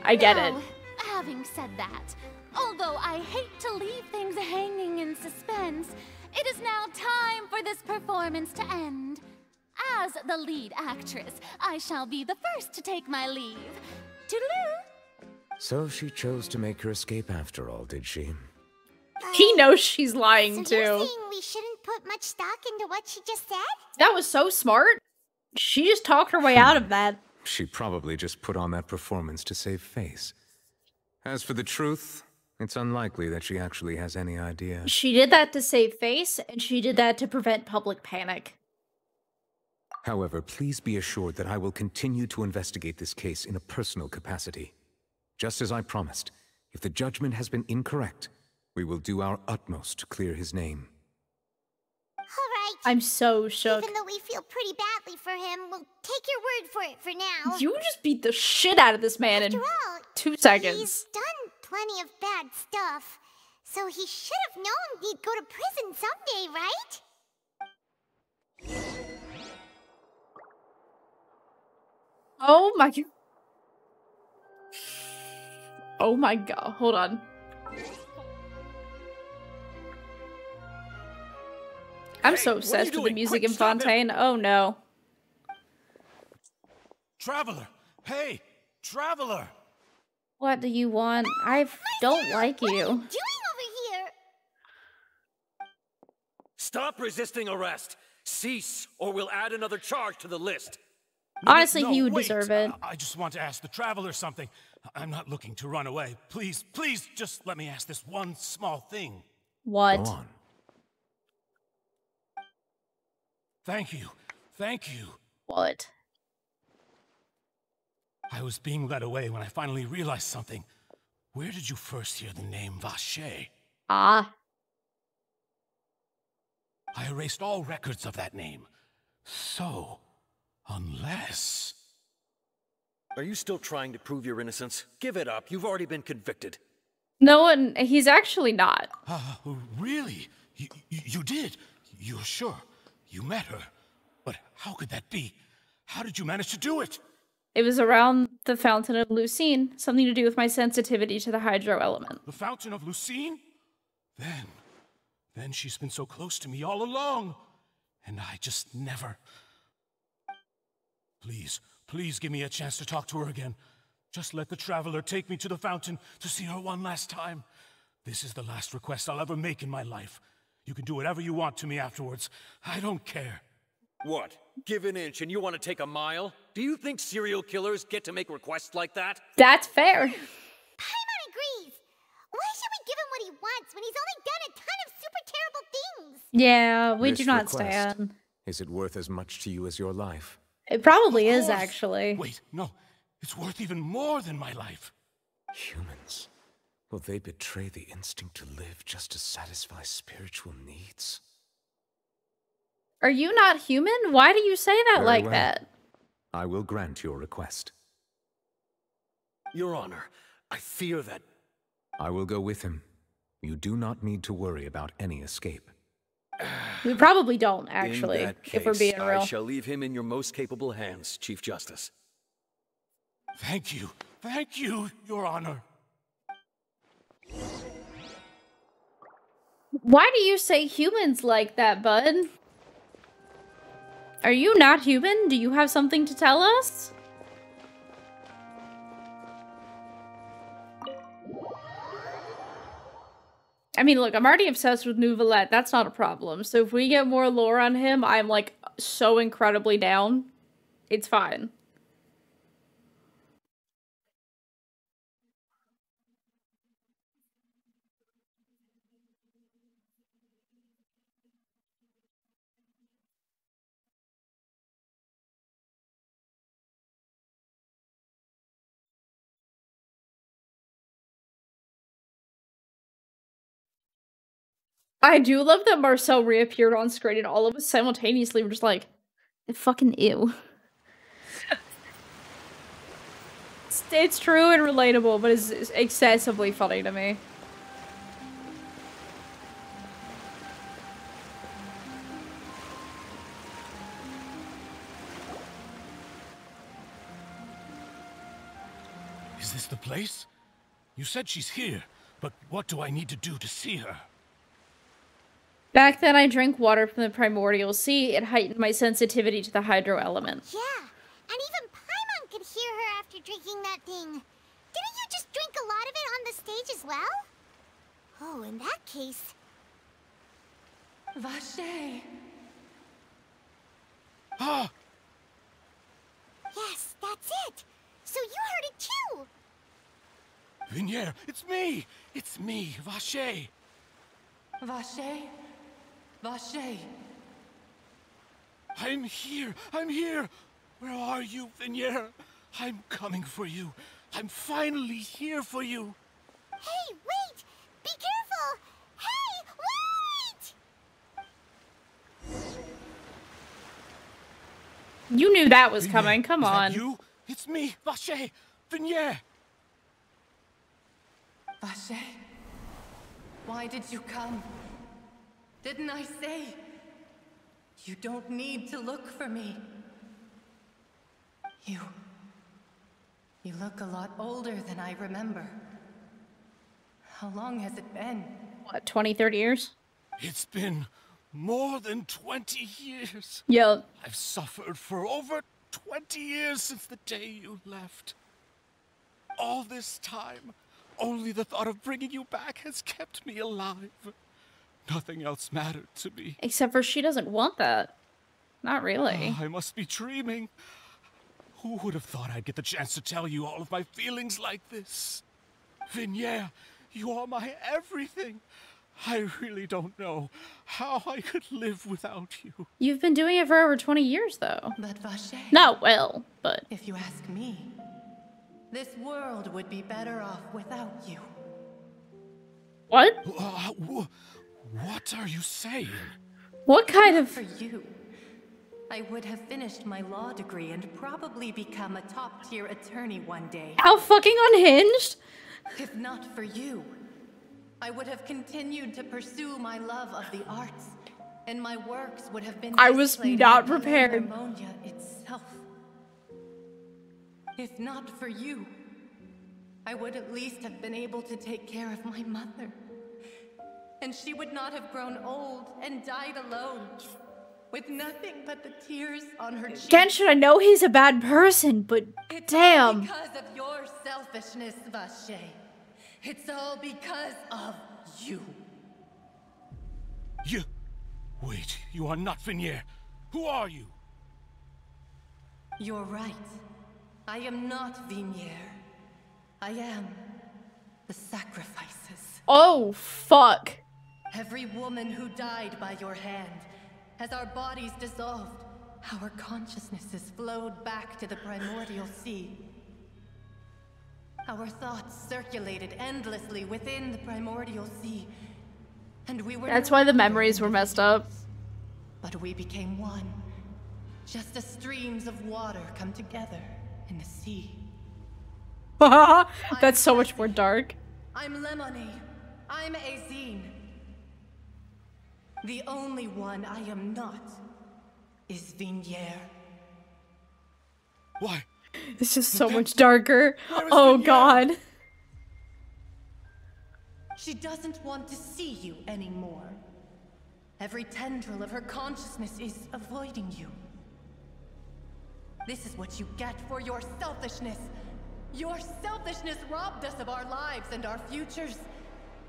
I get it. Having said that, although I hate to leave things hanging in suspense, it is now time for this performance to end. As the lead actress, I shall be the first to take my leave. Toodaloo! So she chose to make her escape after all, did she? He knows she's lying so you're too. saying we shouldn't put much stock into what she just said? That was so smart. She just talked her way out of that. She probably just put on that performance to save face. As for the truth, it's unlikely that she actually has any idea. She did that to save face, and she did that to prevent public panic. However, please be assured that I will continue to investigate this case in a personal capacity. Just as I promised, if the judgment has been incorrect, we will do our utmost to clear his name. Alright. I'm so shook. Even though we feel pretty badly for him, we'll take your word for it for now. You just beat the shit out of this man in After all, 2 seconds. He's done plenty of bad stuff, so he should have known he'd go to prison someday, right? Oh my god. Oh my god. Hold on. I'm so obsessed with the music in Fontaine. Oh no. Traveler! Hey! Traveler! What do you want? I don't like you. What are you doing over here? Stop resisting arrest! Cease, or we'll add another charge to the list. Honestly, No, he would wait. deserve it. I just want to ask the Traveler something. I'm not looking to run away. Please, please, just let me ask this one small thing. What? Go on. Thank you. Thank you. What? I was being led away when I finally realized something. Where did you first hear the name Vacher? Ah. I erased all records of that name. So, unless... Are you still trying to prove your innocence? Give it up. You've already been convicted. No one. He's actually not. Really? You did? You're sure? You met her? But how could that be? How did you manage to do it? It was around the Fountain of Lucine. Something to do with my sensitivity to the hydro element. The Fountain of Lucine? Then she's been so close to me all along. And I just never... Please, please give me a chance to talk to her again. Just let the Traveler take me to the fountain to see her one last time. This is the last request I'll ever make in my life. You can do whatever you want to me afterwards. I don't care. What? Give an inch and you want to take a mile? Do you think serial killers get to make requests like that? That's fair. Paimon agrees. Why should we give him what he wants when he's only done a ton of super terrible things? Yeah, we This do not request, stand. Is it worth as much to you as your life? It probably is, actually. Wait, no. It's worth even more than my life. Humans. Will they betray the instinct to live just to satisfy spiritual needs? Are you not human? Why do you say that Very like well. that? I will grant your request. Your Honor, I fear that... I will go with him. You do not need to worry about any escape. We probably don't, actually, In that case, if we're being real. I shall leave him in your most capable hands, Chief Justice. Thank you. Thank you, Your Honor. Why do you say humans like that, bud? Are you not human? Do you have something to tell us? I mean, look, I'm already obsessed with Nouvelette. That's not a problem. So if we get more lore on him, I'm, like, so incredibly down. It's fine. I do love that Marcel reappeared on screen and all of us simultaneously were just like, fucking ew. It's true and relatable, but it's excessively funny to me. Is this the place? You said she's here, but what do I need to do to see her? Back then, I drank water from the primordial sea. It heightened my sensitivity to the hydro element. Yeah, and even Paimon could hear her after drinking that thing. Didn't you just drink a lot of it on the stage as well? Oh, in that case... Vache. Ah! Yes, that's it. So you heard it too. Vignier, it's me! It's me, Vache! Vache? Vache. I'm here! I'm here! Where are you, Vignier? I'm coming for you. I'm finally here for you. Hey, wait! Be careful! Hey, wait! You knew that was Vignier, coming. Come is that on. you? It's me, Vache! Vignier! Vache? Why did you come? Didn't I say? You don't need to look for me. You look a lot older than I remember. How long has it been? What, 20, 30 years? It's been more than 20 years. Yep. I've suffered for over 20 years since the day you left. All this time, only the thought of bringing you back has kept me alive. Nothing else mattered to me. Except for she doesn't want that. Not really. I must be dreaming. Who would have thought I'd get the chance to tell you all of my feelings like this? Vignier, you are my everything. I really don't know how I could live without you. You've been doing it for over 20 years, though. But Vache... Not well, but... If you ask me, this world would be better off without you. What? What are you saying? What kind of... For you, I would have finished my law degree and probably become a top-tier attorney one day. How fucking unhinged? If not for you, I would have continued to pursue my love of the arts, and my works would have been I was displayed not in prepared. Pneumonia itself. If not for you, I would at least have been able to take care of my mother. And she would not have grown old and died alone, with nothing but the tears on her cheeks. Genshin, I know he's a bad person, but damn. It's all because of your selfishness, Vache. It's all because of you. You... Wait, you are not Vignier. Who are you? You're right. I am not Vignier. I am the sacrifices. Oh, fuck. Every woman who died by your hand, as our bodies dissolved, our consciousnesses flowed back to the primordial sea. Our thoughts circulated endlessly within the primordial sea, and we were— That's why the memories were messed up. But we became one, just as streams of water come together in the sea. That's so much more dark. I'm Lemony. I'm Azine. The only one I am not is Vignier. Why? It's just so much darker. Oh god. She doesn't want to see you anymore. Every tendril of her consciousness is avoiding you. This is what you get for your selfishness. Your selfishness robbed us of our lives and our futures.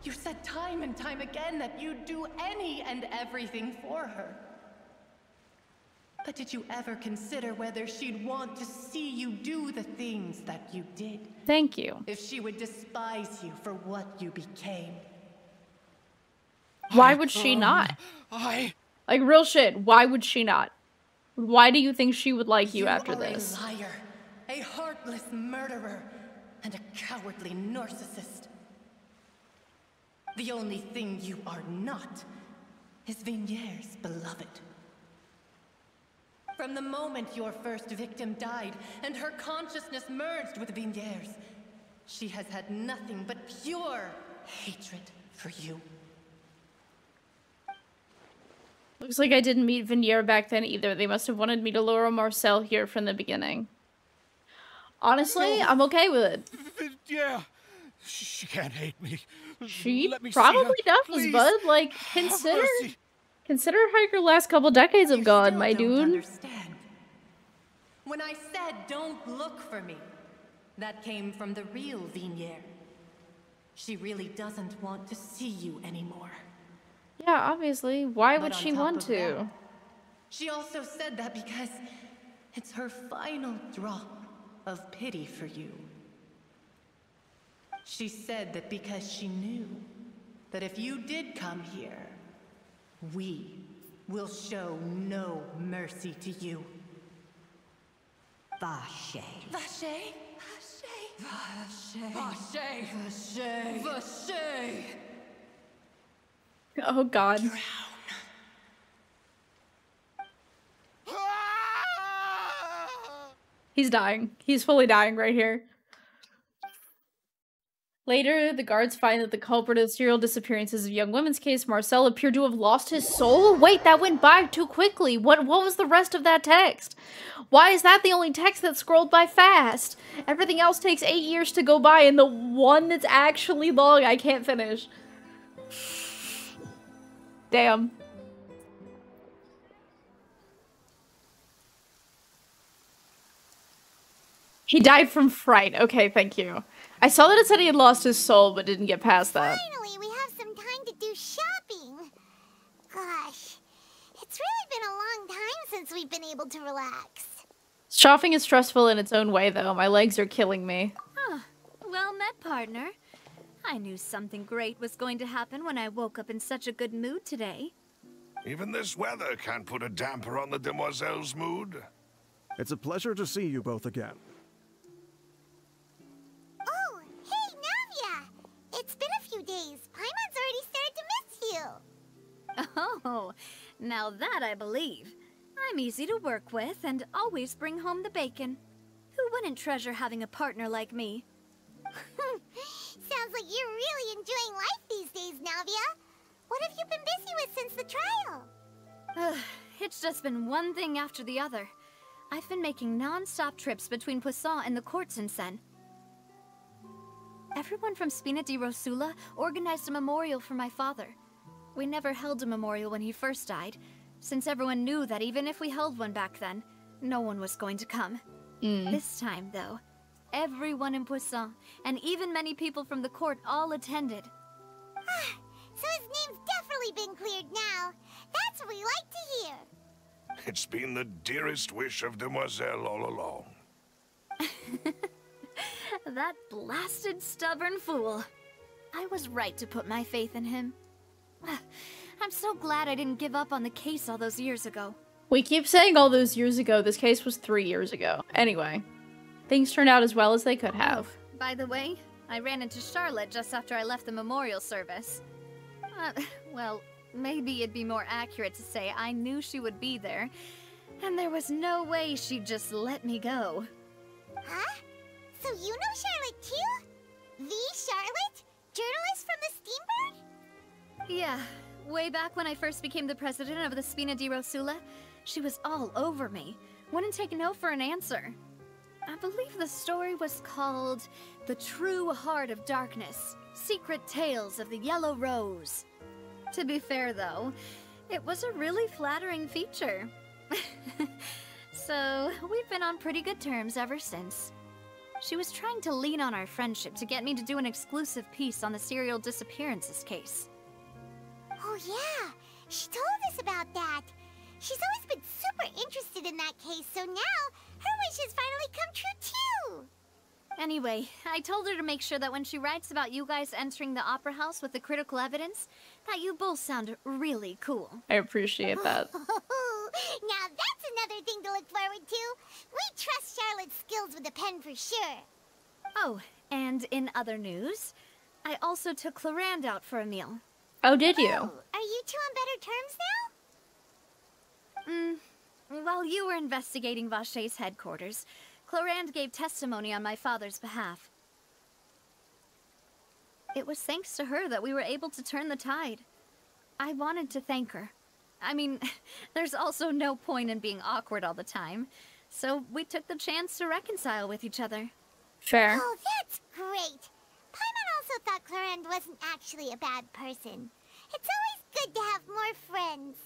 You said time and time again that you'd do any and everything for her. But did you ever consider whether she'd want to see you do the things that you did? Thank you. If she would despise you for what you became? Why would she not? Like, real shit, why would she not? Why do you think she would like you after this? A liar, a heartless murderer, and a cowardly narcissist. The only thing you are not is Vignier's beloved. From the moment your first victim died and her consciousness merged with Vignier's, she has had nothing but pure hatred for you. Looks like I didn't meet Vignier back then either. They must have wanted me to lure Marcel here from the beginning. Honestly, I'm okay with it. Yeah, she can't hate me. She probably does, bud. Like, consider how your last couple decades have gone, my dude. Understand. When I said don't look for me, that came from the real Vignier. She really doesn't want to see you anymore. Yeah, obviously. Why But would on she top want of to? that, she also said that because it's her final drop of pity for you. She said that because she knew that if you did come here, we will show no mercy to you. Vache. Vache? Vache. Vache. Vache. Vache. Oh god. He's dying. He's fully dying right here. Later, the guards find that the culprit of serial disappearances of young women's case, Marcel, appeared to have lost his soul. Wait, that went by too quickly. What was the rest of that text? Why is that the only text that scrolled by fast? Everything else takes 8 years to go by, and the one that's actually long I can't finish. Damn. He died from fright. Okay, thank you. I saw that it said he had lost his soul, but didn't get past that. Finally, we have some time to do shopping. Gosh, it's really been a long time since we've been able to relax. Shopping is stressful in its own way, though. My legs are killing me. Huh. Well met, partner. I knew something great was going to happen when I woke up in such a good mood today. Even this weather can't put a damper on the demoiselle's mood. It's a pleasure to see you both again. Oh, hey, Navia! It's been a few days. Paimon's already started to miss you. Oh, now that I believe. I'm easy to work with and always bring home the bacon. Who wouldn't treasure having a partner like me? Sounds like you're really enjoying life these days, Navia. What have you been busy with since the trial? It's just been one thing after the other. I've been making non-stop trips between Poisson and the courts in Sen. Everyone from Spina di Rosula organized a memorial for my father. We never held a memorial when he first died, since everyone knew that even if we held one back then, no one was going to come. This time, though, everyone in Poisson, and even many people from the court, all attended. finally been cleared now. That's what we like to hear. It's been the dearest wish of Demoiselle all along. That blasted stubborn fool. I was right to put my faith in him. I'm so glad I didn't give up on the case all those years ago. We keep saying all those years ago. This case was 3 years ago. Anyway, things turned out as well as they could have. By the way, I ran into Charlotte just after I left the memorial service. Well, maybe it'd be more accurate to say I knew she would be there, and there was no way she'd just let me go. Huh? So you know Charlotte too? The Charlotte? Journalist from the Steambird? Yeah, way back when I first became the president of the Spina di Rosula, she was all over me. Wouldn't take no for an answer. I believe the story was called The True Heart of Darkness, Secret Tales of the Yellow Rose. To be fair though, it was a really flattering feature. So, we've been on pretty good terms ever since. She was trying to lean on our friendship to get me to do an exclusive piece on the serial disappearances case. Oh yeah, she told us about that. She's always been super interested in that case, so now her wish has finally come true too. Anyway, I told her to make sure that when she writes about you guys entering the opera house with the critical evidence, that you both sound really cool. I appreciate that. Now that's another thing to look forward to. We trust Charlotte's skills with a pen for sure. Oh, and in other news, I also took Clarande out for a meal. Oh, did you? Oh, are you two on better terms now? While you were investigating Vaché's headquarters, Clarande gave testimony on my father's behalf. It was thanks to her that we were able to turn the tide. I wanted to thank her. I mean, there's also no point in being awkward all the time, so we took the chance to reconcile with each other. Fair. Oh, that's great. Paimon also thought Clarande wasn't actually a bad person. It's always good to have more friends.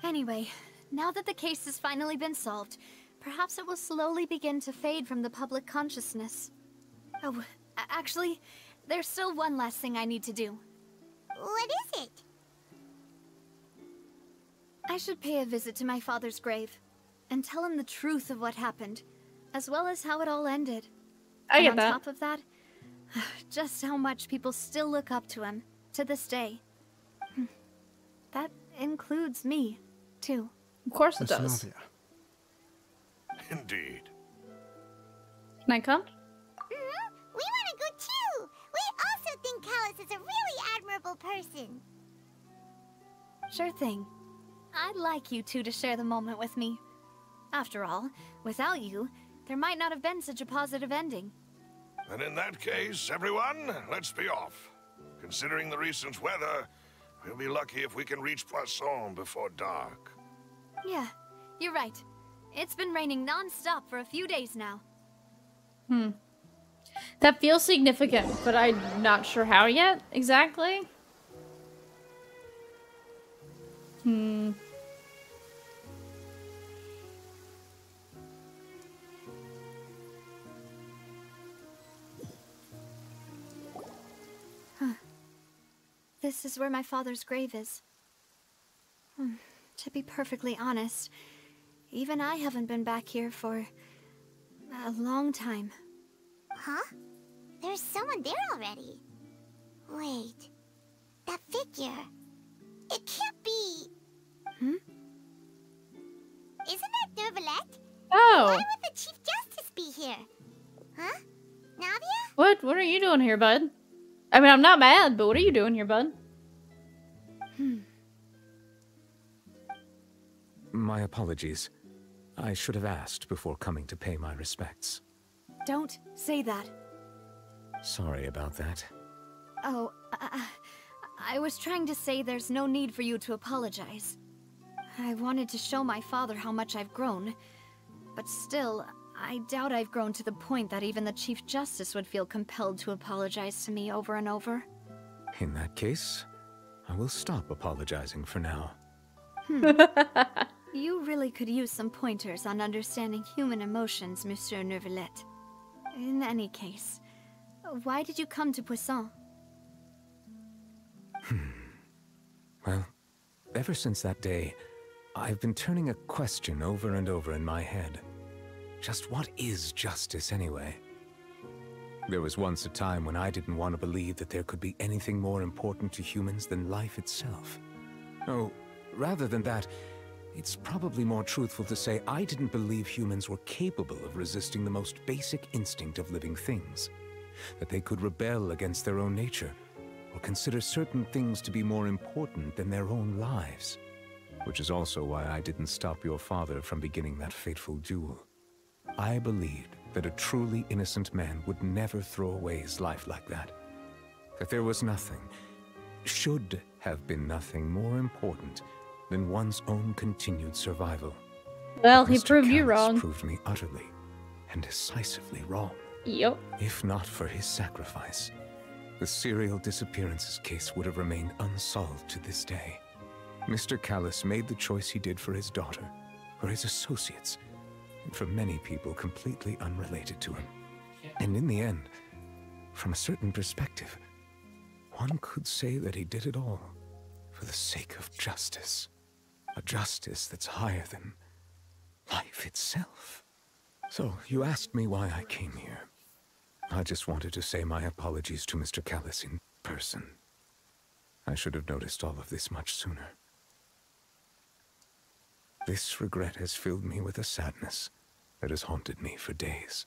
Anyway, now that the case has finally been solved, perhaps it will slowly begin to fade from the public consciousness. Oh, actually, there's still one last thing I need to do. What is it? I should pay a visit to my father's grave, and tell him the truth of what happened, as well as how it all ended. I get that. On top of that, just how much people still look up to him, to this day. That includes me, too. Of course it does. Indeed. Can I come? We want to go too! We also think Callus is a really admirable person. Sure thing. I'd like you two to share the moment with me. After all, without you, there might not have been such a positive ending. And in that case, everyone, let's be off. Considering the recent weather, we'll be lucky if we can reach Poisson before dark. Yeah, you're right. It's been raining non-stop for a few days now. That feels significant, but I'm not sure how yet, exactly. This is where my father's grave is. To be perfectly honest, even I haven't been back here for a long time. Huh? There's someone there already. Wait. That figure. It can't be... Isn't that Neuvillette? Oh. Why would the Chief Justice be here? Huh? Navia? What are you doing here, bud? I mean, I'm not mad, but what are you doing here, bud? My apologies. I should have asked before coming to pay my respects. Don't say that. Sorry about that. Oh, I was trying to say there's no need for you to apologize. I wanted to show my father how much I've grown, but still, I doubt I've grown to the point that even the Chief Justice would feel compelled to apologize to me over and over. In that case, I will stop apologizing for now. You really could use some pointers on understanding human emotions, Monsieur Neuvillette. In any case, why did you come to Poisson? Well, ever since that day, I've been turning a question over and over in my head. Just what is justice anyway? There was once a time when I didn't want to believe that there could be anything more important to humans than life itself. Oh, rather than that, it's probably more truthful to say I didn't believe humans were capable of resisting the most basic instinct of living things. That they could rebel against their own nature, or consider certain things to be more important than their own lives. Which is also why I didn't stop your father from beginning that fateful duel. I believed that a truly innocent man would never throw away his life like that. That there was nothing, should have been nothing more important than one's own continued survival. Well, he Mr. proved you Callis wrong. Proved me utterly and decisively wrong. Yep. If not for his sacrifice, the serial disappearances case would have remained unsolved to this day. Mr. Callis made the choice he did for his daughter, for his associates, and for many people completely unrelated to him. And in the end, from a certain perspective, one could say that he did it all for the sake of justice. A justice that's higher than life itself. So, you asked me why I came here. I just wanted to say my apologies to Mr. Callis in person. I should have noticed all of this much sooner. This regret has filled me with a sadness that has haunted me for days.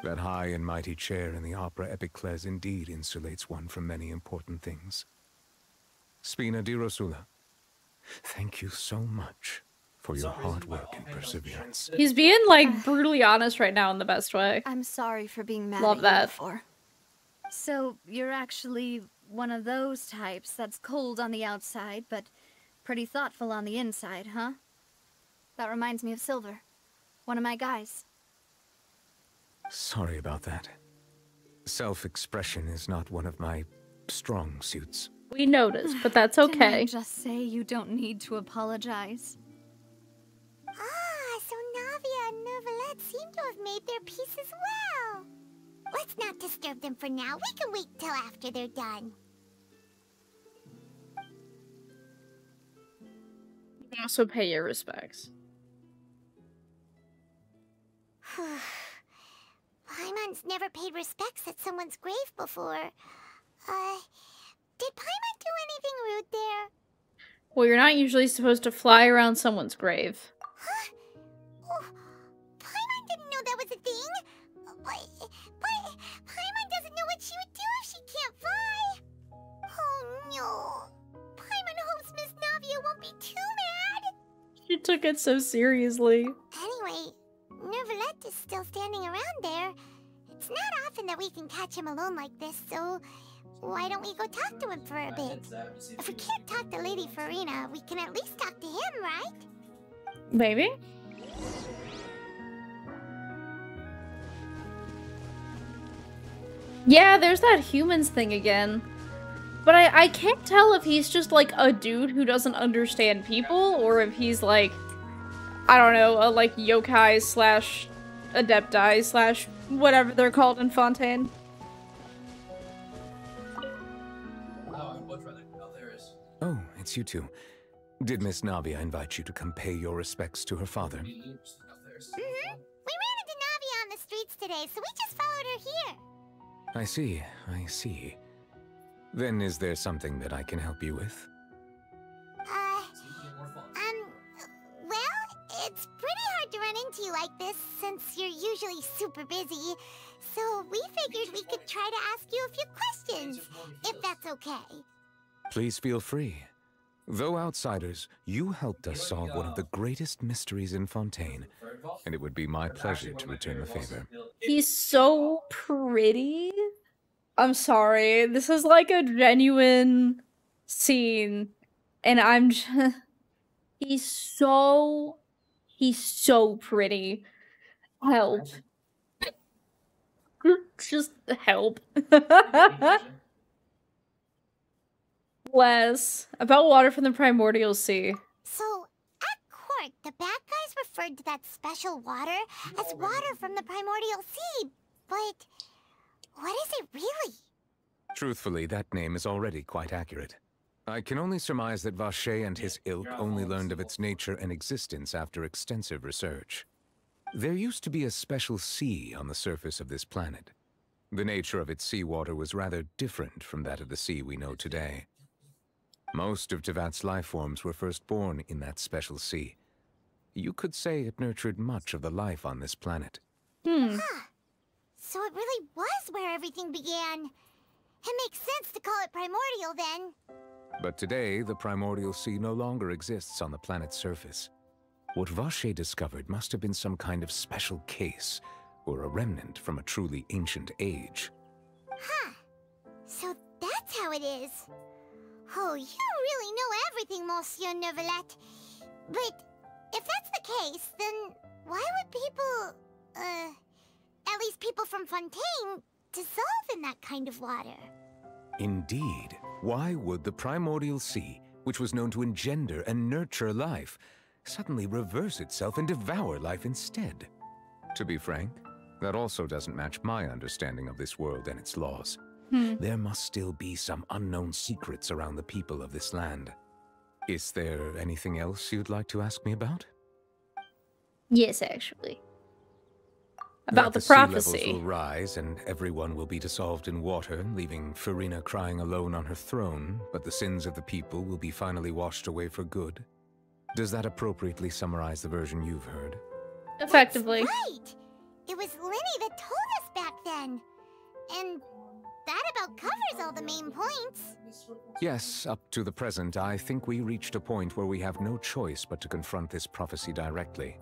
That high and mighty chair in the opera Epiclese indeed insulates one from many important things. Spina di Rosula, thank you so much for your hard work and perseverance. He's being, like, brutally honest right now in the best way. I'm sorry for being mad Love at that. you before. So, you're actually one of those types that's cold on the outside, but pretty thoughtful on the inside, huh? That reminds me of Silver, one of my guys. Sorry about that. Self-expression is not one of my strong suits. We noticed, but that's Didn't I okay. just say you don't need to apologize? Ah, so Navia and Neuvillette seem to have made their peace as well. Let's not disturb them for now. We can wait till after they're done. You can also pay your respects. Paimon's never paid respects at someone's grave before. Did Paimon do anything rude there? Well, you're not usually supposed to fly around someone's grave. Huh? Oh, Paimon didn't know that was a thing. But Paimon doesn't know what she would do if she can't fly. Oh no. Paimon hopes Miss Navia won't be too mad. She took it so seriously. Anyway, Neuvillette is still standing around there. It's not often that we can catch him alone like this, so why don't we go talk to him for a bit? If we can't talk to Lady Farina, we can at least talk to him, right? Maybe? Yeah, there's that humans thing again. But I can't tell if he's just like a dude who doesn't understand people, or if he's like, I don't know, a like yokai slash adepti slash whatever they're called in Fontaine. Oh, it's you two. Did Miss Navia invite you to come pay your respects to her father? We ran into Navia on the streets today, so we just followed her here. I see, I see. Then is there something that I can help you with? Well, it's pretty hard to run into you like this since you're usually super busy. So we figured we could try to ask you a few questions, if that's okay. Please feel free. Though outsiders, you helped us solve one of the greatest mysteries in Fontaine, and it would be my pleasure to return the favor. He's so pretty. I'm sorry. This is like a genuine scene, and I'm just... He's so pretty. Help. Just help. Less about water from the primordial sea. So, at court, the bad guys referred to that special water as water from the primordial sea, but what is it really? Truthfully, that name is already quite accurate. I can only surmise that Vacher and his ilk only learned of its nature and existence after extensive research. There used to be a special sea on the surface of this planet. The nature of its seawater was rather different from that of the sea we know today. Most of Tevat's life forms were first born in that special sea. You could say it nurtured much of the life on this planet. Huh. So it really was where everything began. It makes sense to call it primordial then. But today, the primordial sea no longer exists on the planet's surface. What Vacher discovered must have been some kind of special case, or a remnant from a truly ancient age. Huh. So that's how it is. Oh, you really know everything, Monsieur Neuvillette. But if that's the case, then why would people, at least people from Fontaine, dissolve in that kind of water? Indeed. Why would the primordial sea, which was known to engender and nurture life, suddenly reverse itself and devour life instead? To be frank, that also doesn't match my understanding of this world and its laws. There must still be some unknown secrets around the people of this land. Is there anything else you'd like to ask me about? Yes, actually. About the prophecy. Sea levels will rise and everyone will be dissolved in water, leaving Farina crying alone on her throne, but the sins of the people will be finally washed away for good. Does that appropriately summarize the version you've heard? Effectively. That's right! It was Linny that told us back then. And that about covers all the main points. Yes, up to the present, I think we reached a point where we have no choice but to confront this prophecy directly.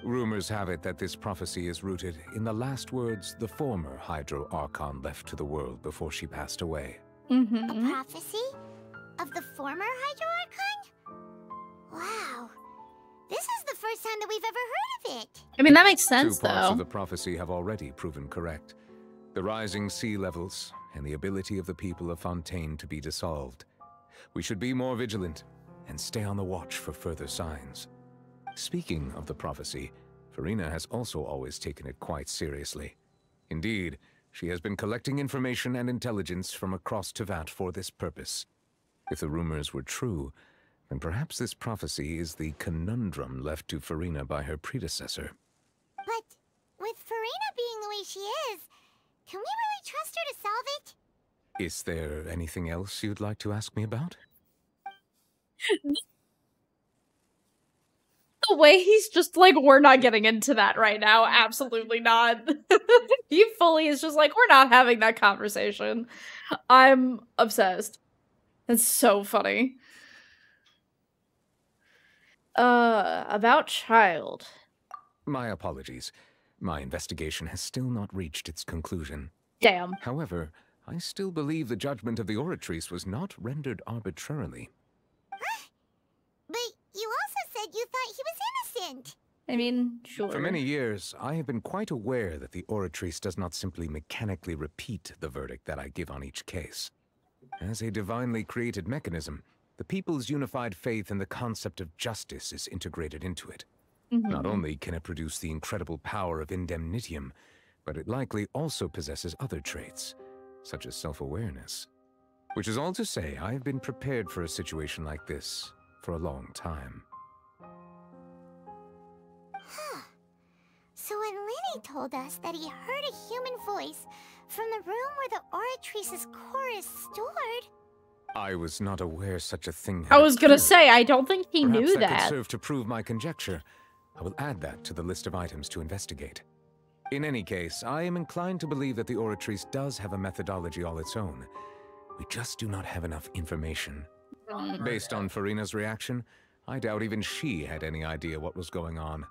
Rumors have it that this prophecy is rooted in the last words the former Hydro Archon left to the world before she passed away. A prophecy? Of the former Hydro Archon? Wow. This is the first time that we've ever heard of it. I mean, that makes sense, though. 2 parts of the prophecy have already proven correct. The rising sea levels and the ability of the people of Fontaine to be dissolved. We should be more vigilant and stay on the watch for further signs. Speaking of the prophecy, Farina has also always taken it quite seriously. Indeed, she has been collecting information and intelligence from across Tevat for this purpose. If the rumors were true, then perhaps this prophecy is the conundrum left to Farina by her predecessor. But with Farina being the way she is, can we really trust her to solve it? Is there anything else you'd like to ask me about? The way he's just like, we're not getting into that right now. Absolutely not. He fully is just like, we're not having that conversation. I'm obsessed. That's so funny. About CHILDE. My apologies. My investigation has still not reached its conclusion. Damn. However, I still believe the judgment of the Oratrice was not rendered arbitrarily. But you also said you thought he was innocent. I mean, sure. For many years, I have been quite aware that the Oratrice does not simply mechanically repeat the verdict that I give on each case. As a divinely created mechanism, the people's unified faith in the concept of justice is integrated into it. Not only can it produce the incredible power of indemnitium, but it likely also possesses other traits, such as self-awareness. Which is all to say, I have been prepared for a situation like this for a long time. Huh. So when Linny told us that he heard a human voice from the room where the Oratrice's core is stored... I was not aware such a thing had I was gonna occurred. say, I don't think he Perhaps knew that that. could serve to prove my conjecture. I will add that to the list of items to investigate. In any case, I am inclined to believe that the Oratrice does have a methodology all its own. We just do not have enough information. Based on Farina's reaction, I doubt even she had any idea what was going on.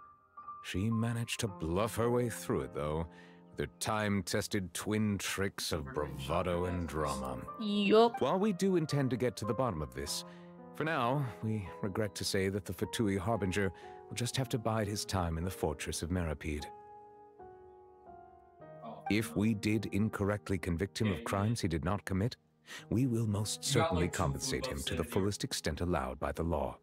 She managed to bluff her way through it, though, with her time-tested twin tricks of bravado and drama. Yup. While we do intend to get to the bottom of this, for now, we regret to say that the Fatui Harbinger will just have to bide his time in the fortress of Meripede. If we did incorrectly convict him of crimes he did not commit, we will most certainly compensate him to the fullest extent allowed by the law.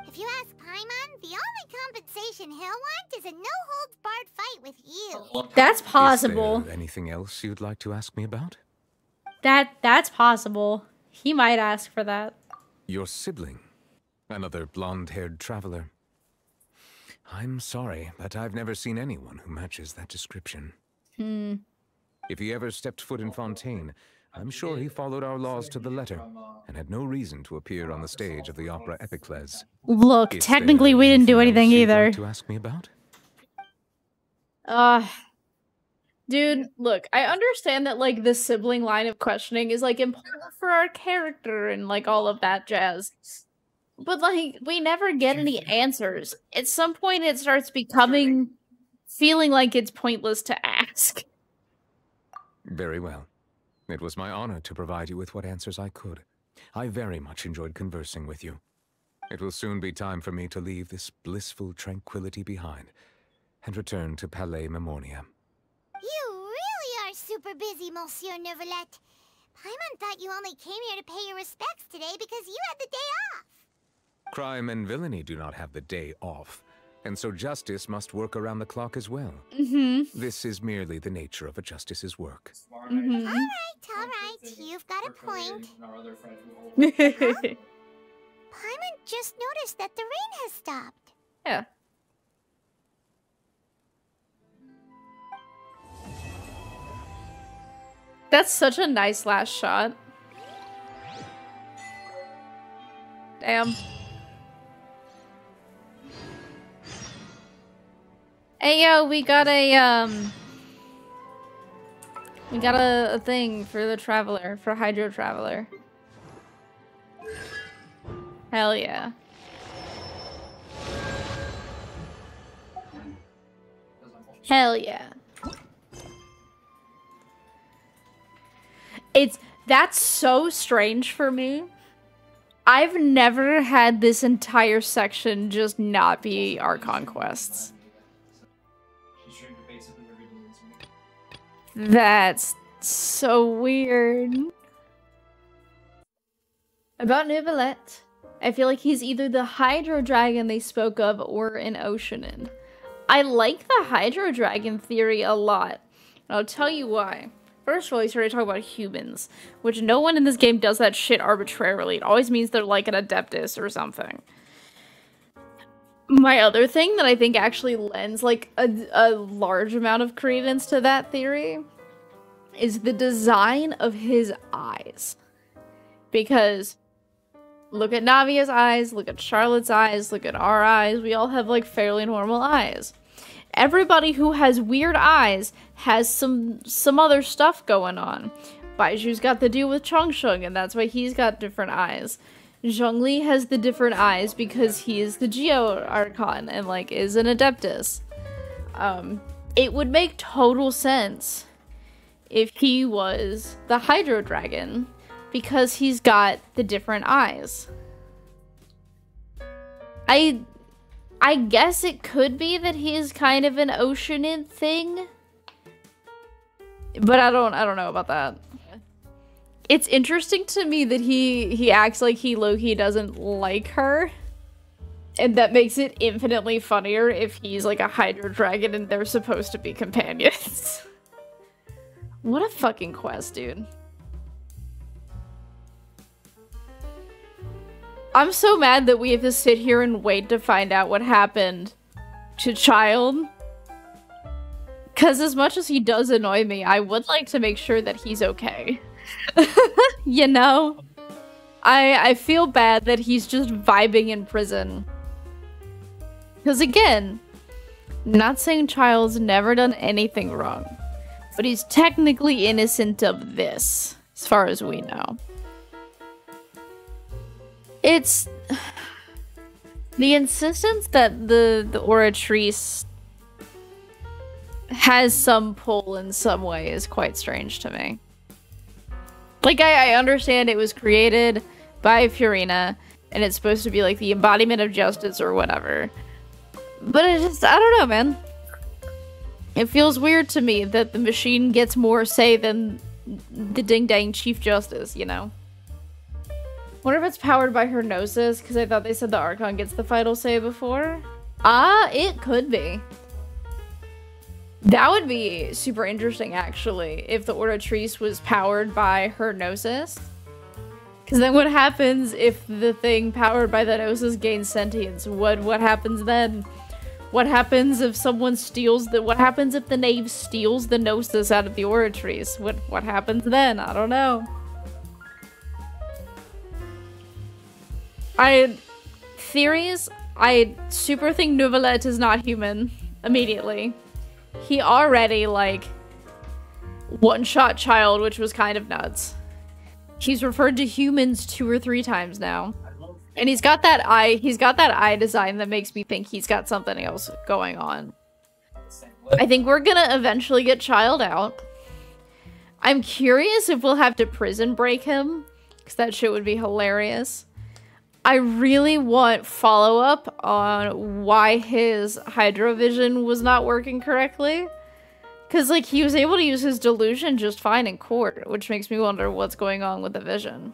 If you ask Paimon, the only compensation he'll want is a no-holds-barred fight with you. That's possible. Is there anything else you'd like to ask me about? That's possible. He might ask for that. Your sibling? Another blonde-haired traveler? I'm sorry, but I've never seen anyone who matches that description. If he ever stepped foot in Fontaine, I'm sure he followed our laws to the letter, and had no reason to appear on the stage of the opera Epicles. Look, technically we didn't do anything either. To ask me about? Dude, look, I understand that, like, the sibling line of questioning is, like, important for our character and, like, all of that jazz. But, like, we never get any answers. At some point, it starts feeling like it's pointless to ask. Very well. It was my honor to provide you with what answers I could. I very much enjoyed conversing with you. It will soon be time for me to leave this blissful tranquility behind and return to Palais Memornia. You really are super busy, Monsieur Neuvillette. Paimon thought you only came here to pay your respects today because you had the day off. Crime and villainy do not have the day off, and so justice must work around the clock as well. This is merely the nature of a justice's work. All right, you've got a point. Paimon just noticed that the rain has stopped. Yeah. That's such a nice last shot. Damn. Hey yo, we got a thing for the Traveler, for Hydro Traveler. Hell yeah. Hell yeah. That's so strange for me. I've never had this entire section just not be Archon quests. That's so weird. About Neuvillette, I feel like he's either the Hydro Dragon they spoke of or an Oceanin. I like the Hydro Dragon theory a lot, and I'll tell you why. First of all, he started talking about humans, which no one in this game does that shit arbitrarily. It always means they're like an Adeptus or something. My other thing that I think actually lends like a large amount of credence to that theory is the design of his eyes. Because look at Navia's eyes, look at Charlotte's eyes, look at our eyes. We all have like fairly normal eyes. Everybody who has weird eyes has some other stuff going on. Baiju's got the deal with Chongsheng, and that's why he's got different eyes. Zhongli has the different eyes because he is the Geo Archon and like is an Adeptus. It would make total sense if he was the Hydro Dragon because he's got the different eyes. I guess it could be that he is kind of an Oceanid thing, but I don't know about that. It's interesting to me that he acts like he low-key doesn't like her, and that makes it infinitely funnier if he's like a Hydro Dragon and they're supposed to be companions. What a fucking quest, dude. I'm so mad that we have to sit here and wait to find out what happened to Childe. Because as much as he does annoy me, I would like to make sure that he's okay. You know? I feel bad that he's just vibing in prison. Because again, not saying Childe's never done anything wrong, but he's technically innocent of this, as far as we know. It's the insistence that the Oratrice has some pull in some way is quite strange to me. Like, I understand it was created by Furina, and it's supposed to be like the embodiment of justice or whatever. But it just, I don't know, man. It feels weird to me that the machine gets more say than the ding-dang Chief Justice, you know? Wonder if it's powered by her Gnosis, because I thought they said the Archon gets the final say before. It could be. That would be super interesting, actually, if the Oratrice was powered by her Gnosis. Because then what happens if the thing powered by the Gnosis gains sentience? What happens then? What happens if someone steals the- what happens if the knave steals the Gnosis out of the oratories? What happens then? I don't know. Theories, I super think Neuvillette is not human immediately. He already, like, one-shot Childe, which was kind of nuts. He's referred to humans 2 or 3 times now. And he's got that eye design that makes me think he's got something else going on. I think we're gonna eventually get Childe out. I'm curious if we'll have to prison break him, because that shit would be hilarious. I really want follow-up on why his hydrovision was not working correctly. Because, like, he was able to use his delusion just fine in court, which makes me wonder what's going on with the vision.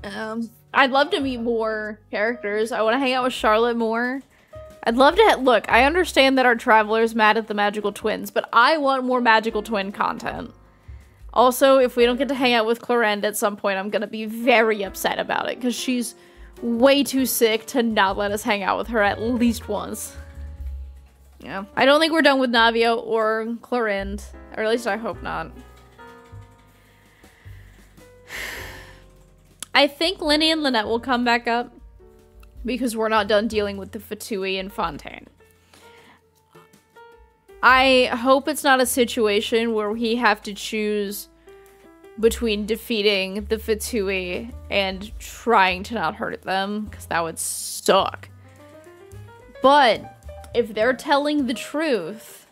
I'd love to meet more characters. I want to hang out with Charlotte more. I'd love to look, I understand that our traveler's mad at the magical twins, but I want more magical twin content. Also, if we don't get to hang out with Clorinde at some point, I'm gonna be very upset about it, because she's way too sick to not let us hang out with her at least once. Yeah. I don't think we're done with Navia or Clorinde, or at least I hope not. I think Lyney and Lynette will come back up, because we're not done dealing with the Fatui and Fontaine. I hope it's not a situation where we have to choose between defeating the Fatui and trying to not hurt them, because that would suck. But if they're telling the truth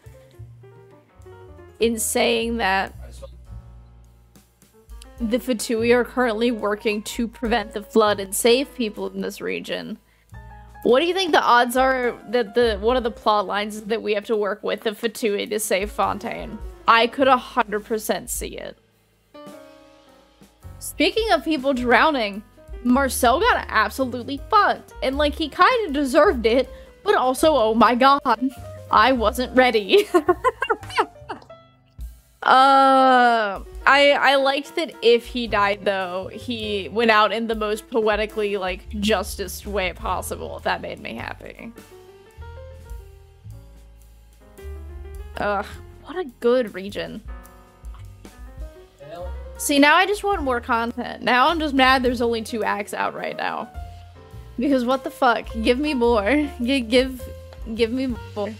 in saying that the Fatui are currently working to prevent the flood and save people in this region, what do you think the odds are that one of the plot lines is that we have to work with the Fatui to save Fontaine? I could 100% see it. Speaking of people drowning, Marcel got absolutely fucked. And, like, he kind of deserved it, but also, oh my god, I wasn't ready. I liked that if he died, though, he went out in the most poetically, like, justest way possible. That made me happy. Ugh, what a good region. See, now I just want more content. Now I'm just mad there's only 2 acts out right now. Because what the fuck? Give me more. Give me more.